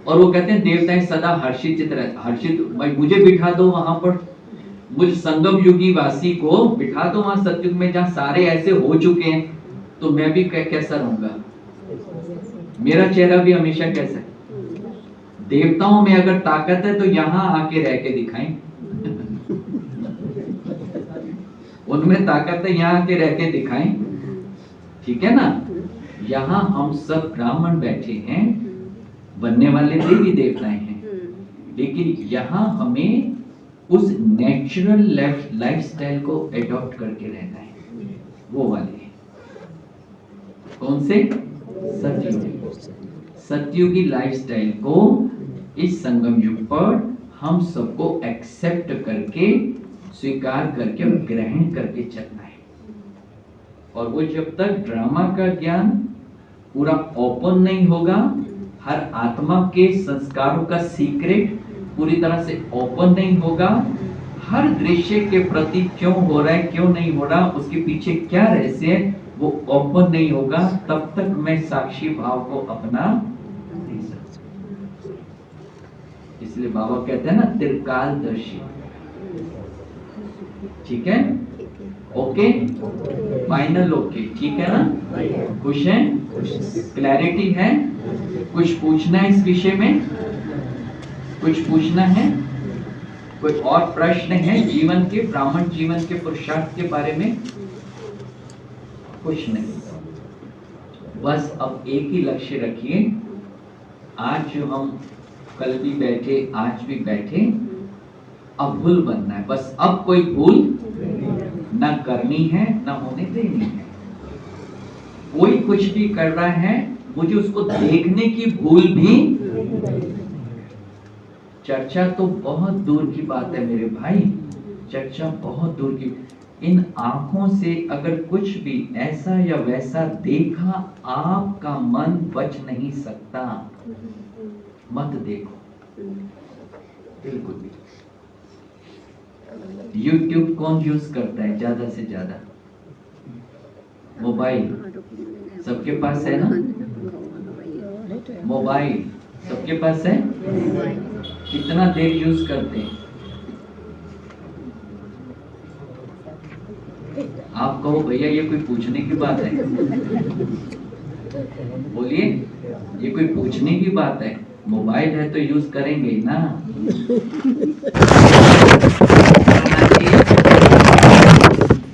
और वो कहते हैं देवताएं सदा हर्षित हर्षित। मुझे बिठा दो वहां पर, मुझ संगम युगी वासी को बिठा दो वहां सतयुग में जहां सारे ऐसे हो चुके हैं, तो मैं भी कैसा रहूंगा? मेरा चेहरा भी हमेशा कैसा है? देवताओं में अगर ताकत है तो यहाँ आके रह के दिखाएं। उनमें ताकत है, यहाँ आके रह के दिखाएं, ठीक है ना। यहाँ हम सब ब्राह्मण बैठे हैं, बनने वाले देवी देवताएं हैं, लेकिन यहाँ हमें उस नेचुरल लाइफस्टाइल को एडॉप्ट करके रहना है, वो वाले। कौन से? सतयुगी, सतयुगी लाइफस्टाइल को इस संगम युग पर हम सबको एक्सेप्ट करके, स्वीकार करके और ग्रहण करके चलना है। और वो जब तक ड्रामा का ज्ञान पूरा ओपन नहीं होगा, हर आत्मा के संस्कारों का सीक्रेट पूरी तरह से ओपन नहीं होगा, हर दृश्य के प्रति क्यों हो रहा है, क्यों नहीं हो रहा, उसके पीछे क्या रहस्य है, वो ओपन नहीं होगा, तब तक मैं साक्षी भाव को अपना नहीं सकता। इसलिए बाबा कहते हैं ना त्रिकालदर्शी, ठीक है, ओके, फाइनल ओके, ठीक है ना, खुश हैं, क्लैरिटी है, कुछ पूछना है इस विषय में, कुछ पूछना है, कोई और प्रश्न है जीवन के, ब्राह्मण जीवन के पुरुषार्थ के बारे में? कुछ नहीं, बस अब एक ही लक्ष्य रखिए। आज जो हम कल भी बैठे, आज भी बैठे, अब भूल बनना है, बस अब कोई भूल ना करनी है, ना होने देनी है। कोई कुछ भी कर रहा है, मुझे उसको देखने की भूल भी। चर्चा तो बहुत दूर की बात है मेरे भाई, चर्चा बहुत दूर की। इन आंखों से अगर कुछ भी ऐसा या वैसा देखा, आपका मन बच नहीं सकता, मत देखो बिल्कुल भी। YouTube कौन यूज करता है ज्यादा से ज्यादा? मोबाइल सबके पास है ना, मोबाइल सबके पास है। कितना देर यूज करते हैं? आप कहो भैया ये कोई पूछने की बात है? बोलिए, ये कोई पूछने की बात है? मोबाइल है तो यूज करेंगे ही ना।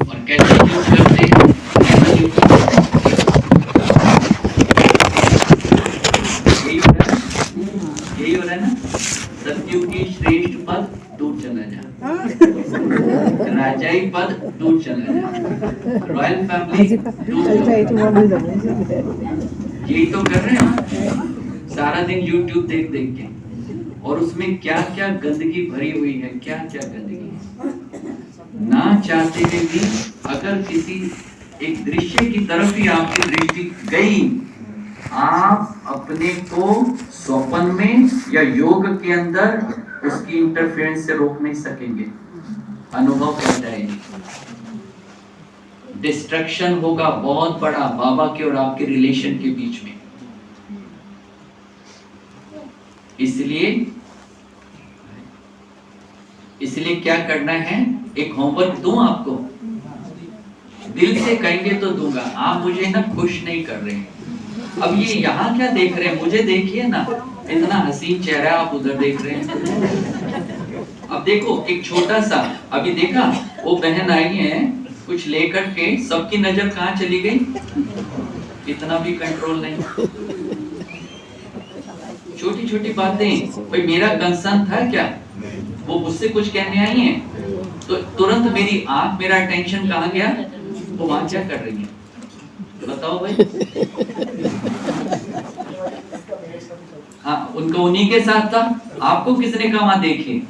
और कैसे यूज करते हैं? यही हो रहा है ना। सत्युग की श्रेष्ठ पद दूर चला जा, राजाई पद दूर चला जा, रॉयल फैमिली दूर चला जा। यही तो कर रहे हैं हम सारा दिन YouTube देख देख के, और उसमें क्या क्या गंदगी भरी हुई है, क्या क्या गंदगी है। ना चाहते हुए भी अगर किसी एक दृश्य की तरफ ही आपकी दृष्टि गई, आप अपने को स्वप्न में या योग के अंदर उसकी इंटरफेरेंस से रोक नहीं सकेंगे। अनुभव कर जाएगी, डिस्ट्रक्शन होगा बहुत बड़ा बाबा के और आपके रिलेशन के बीच में। इसलिए क्या करना है? एक होमवर्क दूं आपको, दिल से कहेंगे तो दूंगा। आप मुझे ना खुश नहीं कर रहे हैं। अब ये यहाँ क्या देख रहे हैं? मुझे देखिए ना, इतना हसीन चेहरा आप उधर देख रहे हैं। अब देखो, एक छोटा सा, अभी देखा वो बहन आई है कुछ लेकर के, सबकी नजर कहाँ चली गई? इतना भी कंट्रोल नहीं। छोटी छोटी बातें, भाई मेरा कंसर्न था क्या? वो मुझसे कुछ कहने आई हैं, तो तुरंत मेरी आंख, मेरा अटेंशन कहाँ गया? वो वहां क्या कर रही है? बताओ भाई। हाँ, उनको उन्हीं के साथ था, आपको किसने कहा वहां देखे?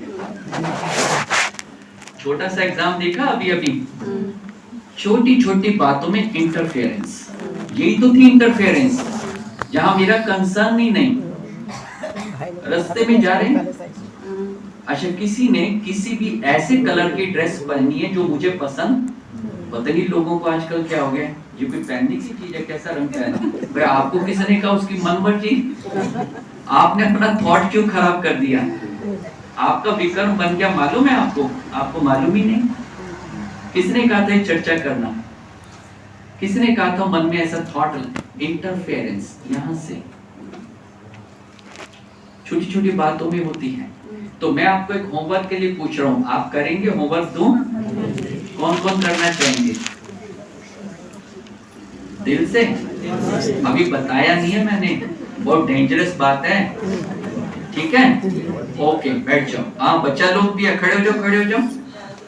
छोटा सा एग्जाम देखा अभी अभी, छोटी छोटी बातों में इंटरफेरेंस। यही तो थी इंटरफेरेंस, जहां मेरा कंसर्न ही नहीं। रास्ते में जा रहे हैं, अच्छा किसी ने किसी भी ऐसे कलर की ड्रेस पहनी है जो मुझे पसंद, पता नहीं लोगों को आजकल क्या हो गया, ये कोई पहनने की चीज है, कैसा रंग पहना? भाई आपको किसने कहा उसकी मन मर्जी? आपने अपना थॉट क्यों खराब कर दिया? आपका विक्रम बन गया, मालूम है आपको? आपको मालूम ही नहीं। किसने कहा था चर्चा करना? किसने कहा था मन में ऐसा थॉट? इंटरफेरेंस यहाँ से छोटी छोटी बातों में होती है। तो मैं आपको एक होमवर्क के लिए पूछ रहा हूँ, आप करेंगे? होमवर्क दूं? कौन कौन करना चाहेंगे? दिल से? अभी बताया नहीं है मैंने, बहुत डेंजरस बात है, ठीक है? ओके, बैठ जाओ। हाँ, बच्चा लोग भी खड़े हो जाओ, खड़े हो जाओ,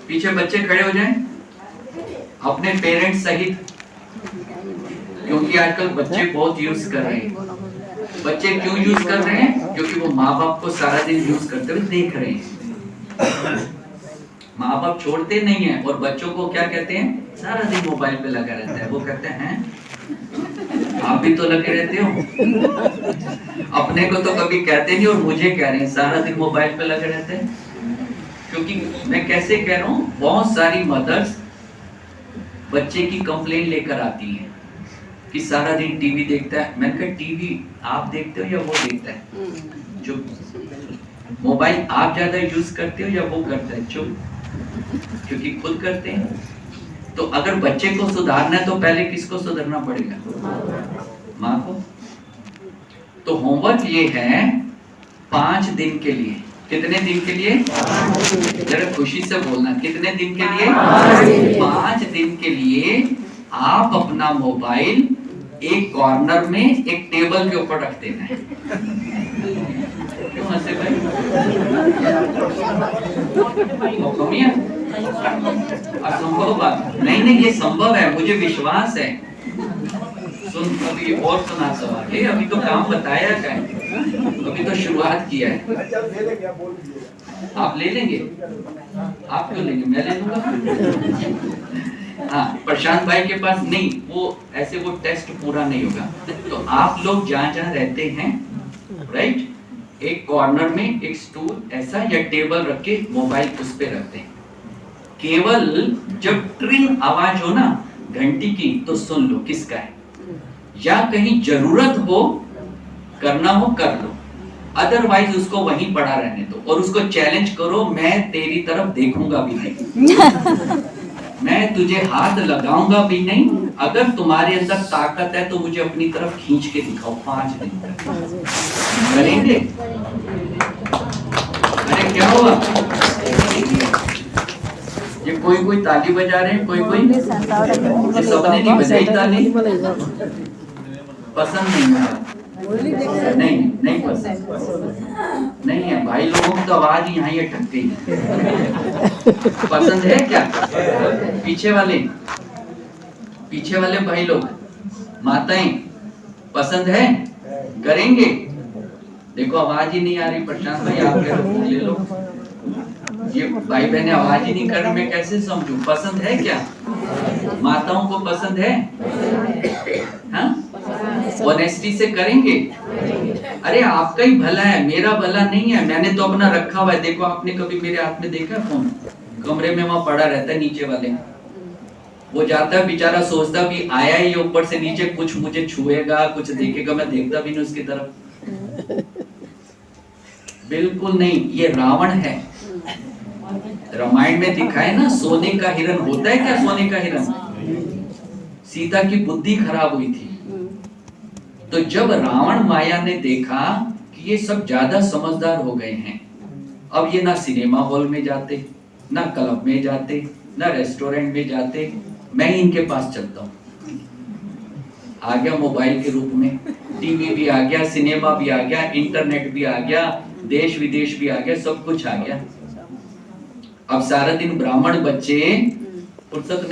पीछे बच्चे खड़े हो जाएं, अपने पेरेंट्स सहित, क्योंकि आजकल बच्चे बहुत यूज कर रहे हैं। बच्चे क्यों यूज कर रहे हैं? क्योंकि वो माँ बाप को सारा दिन यूज करते हुए देख रहे हैं। माँ बाप छोड़ते नहीं है, और बच्चों को क्या कहते हैं? सारा दिन मोबाइल पे लगा रहता है। वो कहते हैं आप भी तो लगे रहते हो। अपने को तो कभी कहते नहीं, और मुझे कह रहे हैं सारा दिन मोबाइल पे लगे रहते हैं। क्योंकि मैं कैसे कह रहा हूँ, बहुत सारी मदर्स बच्चे की कंप्लेंट लेकर आती हैं कि सारा दिन टीवी देखता है। मैंने कहा टीवी आप देखते हो या वो देखता है? चुप। मोबाइल आप ज्यादा यूज करते हो या वो करता है? चुप। क्योंकि खुद करते हैं। तो अगर बच्चे को सुधारना है तो पहले किसको सुधरना पड़ेगा? माँ को। तो होमवर्क ये है 5 दिन के लिए। कितने दिन के लिए? जरा खुशी से बोलना, कितने दिन के लिए? 5 दिन के लिए आप अपना मोबाइल एक कॉर्नर में एक टेबल के ऊपर रख देना है। क्यों हंसे भाई? असंभव बात नहीं, नहीं ये संभव है, मुझे विश्वास है। सुन, अभी और सुना सवाल। ये अभी तो काम बताया क्या है, अभी तो शुरुआत किया है। आप ले लेंगे? आप क्यों लेंगे? मैं ले लूंगा। हाँ, प्रशांत भाई के पास नहीं, वो ऐसे वो टेस्ट पूरा नहीं होगा। तो आप लोग जहाँ जहाँ रहते हैं, राइट, एक कॉर्नर में एक स्टूल ऐसा या टेबल रख के मोबाइल उस पे रखते हैं। केवल जब ट्रिंग आवाज हो ना घंटी की, तो सुन लो किसका है, या कहीं जरूरत हो करना हो कर लो, अदरवाइज उसको वहीं पड़ा रहने दो, और उसको चैलेंज करो, मैं तेरी तरफ देखूंगा भी नहीं। मैं तुझे हाथ लगाऊंगा भी नहीं। अगर तुम्हारे अंदर ताकत है तो मुझे अपनी तरफ खींच के दिखाओ 5 दिन तक। करेंगे? अरे क्या हुआ? ये कोई ताली बजा रहे हैं, कोई ये सबने नहीं बजाई ताली। पसंद नहीं है? नहीं पसंद नहीं है भाई। लोगों की तो आवाज यहाँ ही अटक गई। पसंद है क्या? पीछे वाले भाई लोग, माताएं, पसंद है? करेंगे? देखो आवाज ही नहीं आ रही। प्रशांत भाई आप ले लो। ये भाई बहने आवाज ही नहीं कर रहे, मैं कैसे समझूं? पसंद है क्या? माताओं को पसंद है? हाँ, ऑनेस्टी से करेंगे? अरे आपका ही भला है, मेरा भला नहीं है। मैंने तो अपना रखा हुआ है। देखो आपने कभी मेरे हाथ में देखा फोन? कमरे में वहां पड़ा रहता है नीचे वाले। वो जाता है बेचारा, सोचता भी आया ही ऊपर से नीचे कुछ मुझे छुएगा, कुछ देखेगा। मैं देखता भी नहीं उसकी तरफ। बिल्कुल नहीं, ये रावण है। रामायण में दिखाए ना, सोने का हिरण होता है क्या? सोने का हिरण। सीता की बुद्धि खराब हुई थी, तो जब रावण माया ने देखा कि ये सब ज्यादा समझदार हो गए हैं, अब ये ना सिनेमा हॉल में जाते, ना क्लब में जाते, ना रेस्टोरेंट में जाते, मैं ही इनके पास चलता हूँ। आ गया मोबाइल के रूप में, टीवी भी आ गया, सिनेमा भी आ गया, इंटरनेट भी आ गया, देश विदेश भी आ गया, सब कुछ आ गया। अब सारा दिन ब्राह्मण बच्चे, फुर्सत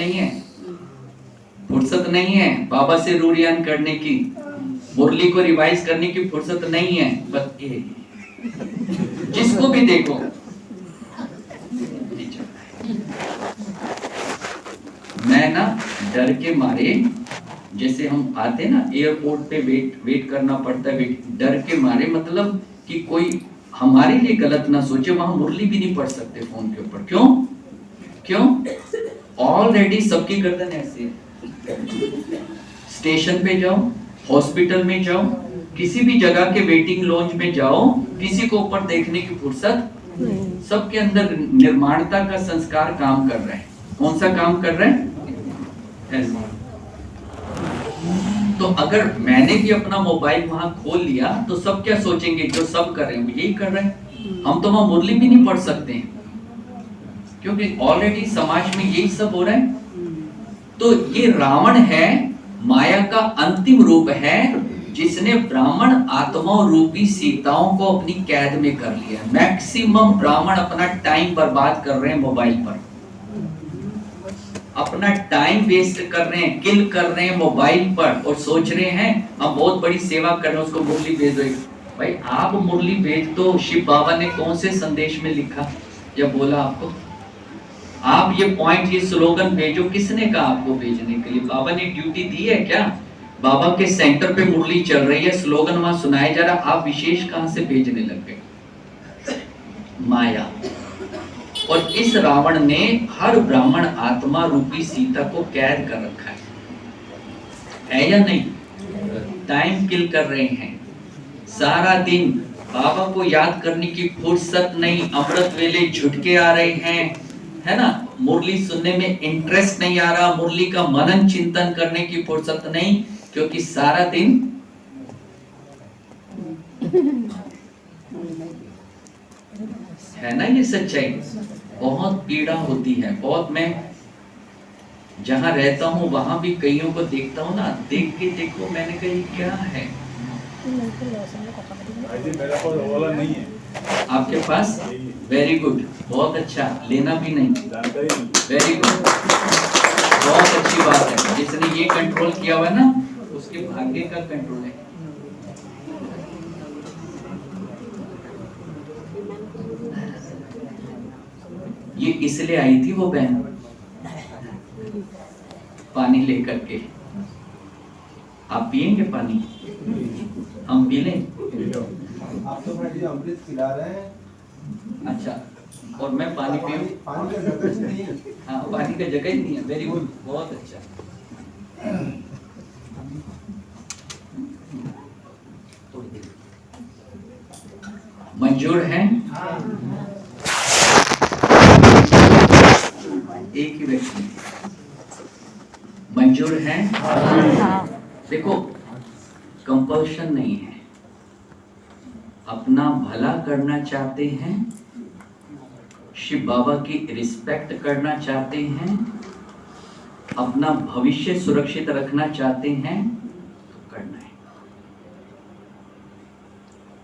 नहीं है बाबा से रूढ़ियान करने की, मुरली को रिवाइज करने की फुर्सत नहीं है। बस ये जिसको भी देखो मैं ना डर के मारे, जैसे हम आते ना एयरपोर्ट पे वेट करना पड़ता है, डर के मारे, मतलब कि कोई हमारे लिए गलत ना सोचे, वहां मुरली भी नहीं पढ़ सकते फोन के ऊपर। क्यों? ऑलरेडी सबकी गर्दन ऐसी है। स्टेशन पे जाओ, हॉस्पिटल में जाओ, किसी भी जगह के वेटिंग लॉन्ज में जाओ, किसी को ऊपर देखने की फुर्सत? सबके अंदर निर्माणता का संस्कार काम कर रहे हैं। कौन सा काम कर रहे हैं? तो अगर मैंने भी अपना मोबाइल वहां खोल लिया तो सब क्या सोचेंगे? जो सब कर रहे हैं यही कर रहे हैं। हम तो वहां मुरली भी नहीं पढ़ सकते हैं, क्योंकि ऑलरेडी समाज में यही सब हो रहा है। तो ये रावण है, माया का अंतिम रूप है, जिसने ब्राह्मण आत्माओं रूपी सीताओं को अपनी कैद में कर लिया। मैक्सिमम ब्राह्मण अपना टाइम बर्बाद कर रहे हैं मोबाइल पर, अपना टाइम वेस्ट कर रहे हैं, किल कर रहे हैं मोबाइल पर, और सोच रहे हैं हम बहुत बड़ी सेवा कर रहे हैं, उसको मुरली भेज दो। भाई आप मुरली भेज दो, शिव बाबा ने कौन से संदेश में लिखा या बोला आपको? आप ये पॉइंट, ये स्लोगन भेजो, किसने कहा आपको भेजने के लिए? बाबा ने ड्यूटी दी है क्या? बाबा के सेंटर पे मुरली चल रही है, स्लोगन वहां सुनाया जा रहा, आप विशेष कहां से भेजने लग गए? माया। और इस रावण ने हर ब्राह्मण आत्मा रूपी सीता को कैद कर रखा है या नहीं? टाइम किल कर रहे हैं, सारा दिन बाबा को याद करने की फुर्सत नहीं, अमृत वेले झुटके आ रहे हैं, है ना? मुरली सुनने में इंटरेस्ट नहीं आ रहा, मुरली का मनन चिंतन करने की फुर्सत नहीं, क्योंकि सारा दिन है ना। ये सच्चाई बहुत पीड़ा होती है, बहुत। मैं जहां रहता हूं वहां भी कईयों को देखता हूं ना, देख के देखो, मैंने कहा ये क्या है? नहीं है आपके पास? वेरी गुड, बहुत अच्छा, लेना भी नहीं, वेरी गुड, बहुत अच्छी बात है। जिसने ये कंट्रोल किया हुआ है ना, उसके भाग्य का कंट्रोल है। ये इसलिए आई थी वो बहन पानी लेकर के। आप पिएंगे पानी? हम पी लें? आप तो भाई अमृत खिला रहे हैं। अच्छा, और मैं पानी पीऊं? पानी का जगह नहीं है। हाँ, पानी का जगह ही नहीं है। वेरी गुड, बहुत अच्छा। मंजूर है? एक ही व्यक्ति है। देखो, कंपल्शन नहीं है, अपना भला करना चाहते हैं, शिव बाबा की रिस्पेक्ट करना चाहते हैं, अपना भविष्य सुरक्षित रखना चाहते हैं तो करना है।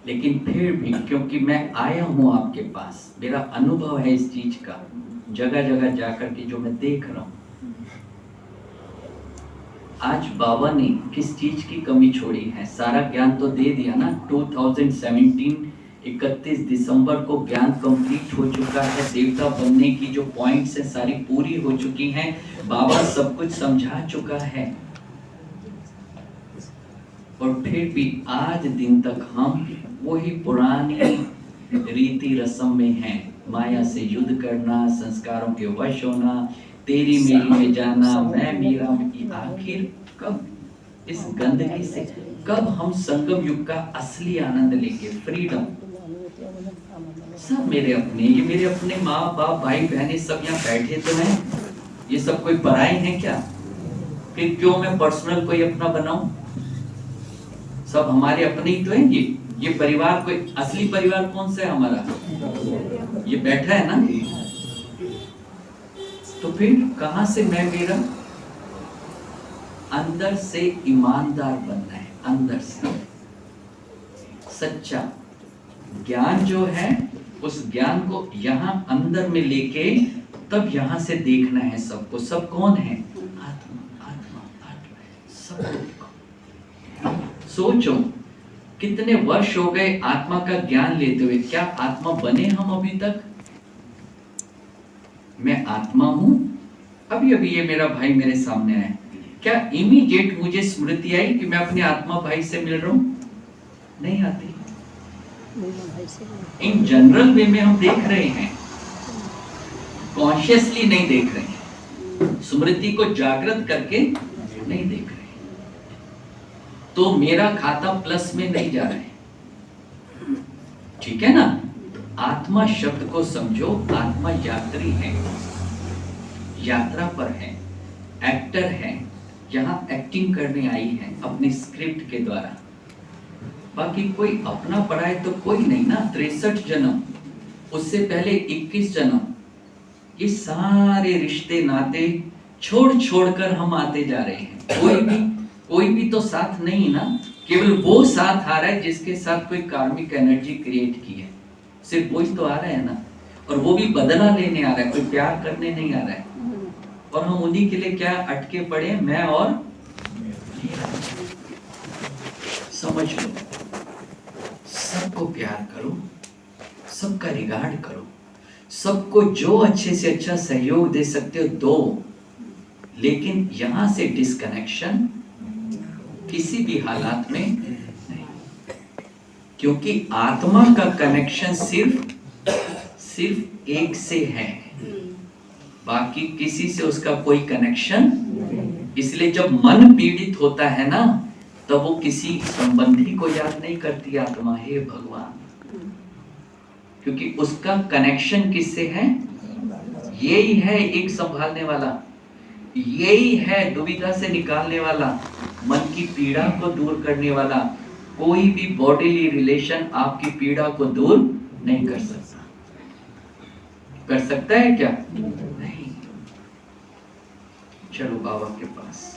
लेकिन फिर भी क्योंकि मैं आया हूं आपके पास, मेरा अनुभव है इस चीज का, जगह जगह जाकर के जो मैं देख रहा हूं, आज बाबा ने किस चीज की कमी छोड़ी है? सारा ज्ञान तो दे दिया ना। 2017 31 दिसंबर को ज्ञान कंप्लीट हो चुका है, देवता बनने की जो पॉइंट्स है सारी पूरी हो चुकी हैं, बाबा सब कुछ समझा चुका है। और फिर भी आज दिन तक हम वही पुरानी रीति रस्म में हैं, माया से युद्ध करना, संस्कारों के वश होना, तेरी मेरी में जाना, मैं मेरा में। आखिर कब इस गंदगी से, कब हम संगम युग का असली आनंद लेंगे? फ्रीडम। सब मेरे अपने, ये मेरे अपने माँ बाप भाई बहनें सब यहाँ बैठे तो हैं, ये सब कोई पराए हैं क्या? फिर क्यों मैं पर्सनल कोई अपना बनाऊं? सब हमारे अपने ही तो हैं। ये परिवार कोई असली परिवार कौन सा है हमारा? ये बैठा है ना। तो फिर कहां से मैं मेरा? अंदर से ईमानदार बनना है, अंदर से सच्चा ज्ञान जो है, उस ज्ञान को यहाँ अंदर में लेके तब यहाँ से देखना है सबको। सब कौन है? आत्मा, आत्मा, आत्मा। सबको सोचो कितने वर्ष हो गए आत्मा का ज्ञान लेते हुए, क्या आत्मा बने हम अभी तक? मैं आत्मा हूं। अभी अभी ये मेरा भाई मेरे सामने है, क्या इमीडिएट मुझे स्मृति आई कि मैं अपने आत्मा भाई से मिल रहा हूं? नहीं आती। इन जनरल वे में हम देख रहे हैं, कॉन्शियसली नहीं देख रहे हैं, स्मृति को जागृत करके नहीं देख रहे, तो मेरा खाता प्लस में नहीं जा रहा है। ठीक है ना? आत्मा शब्द को समझो, आत्मा यात्री है, यात्रा पर है, एक्टर है, यहाँ एक्टिंग करने आई है अपनी स्क्रिप्ट के द्वारा। बाकी कोई अपना पढ़ा है तो कोई नहीं ना। 63 जन्म, उससे पहले 21 जन्म, ये सारे रिश्ते नाते छोड़ छोड़कर हम आते जा रहे हैं। कोई भी तो साथ नहीं ना, केवल वो साथ आ रहा है जिसके साथ कोई कार्मिक एनर्जी क्रिएट की है, सिर्फ वही तो आ रहा है ना। और वो भी बदला लेने आ रहा है, कोई प्यार करने नहीं आ रहा है। और हम उन्हीं के लिए क्या अटके पड़े, मैं और समझ लो, सबको प्यार करो, सबका रिगार्ड करो, सबको जो अच्छे से अच्छा सहयोग दे सकते हो दो, लेकिन यहां से डिस्कनेक्शन किसी भी हालात में नहीं, क्योंकि आत्मा का कनेक्शन सिर्फ एक से है, बाकी किसी से उसका कोई कनेक्शन। इसलिए जब मन पीड़ित होता है ना, तब वो किसी संबंधी को याद नहीं करती आत्मा, हे भगवान, क्योंकि उसका कनेक्शन किससे है? यही है एक संभालने वाला, यही है दुविधा से निकालने वाला, मन की पीड़ा को दूर करने वाला। कोई भी बॉडीली रिलेशन आपकी पीड़ा को दूर नहीं कर सकता। कर सकता है क्या? नहीं। चलो बाबा के पास।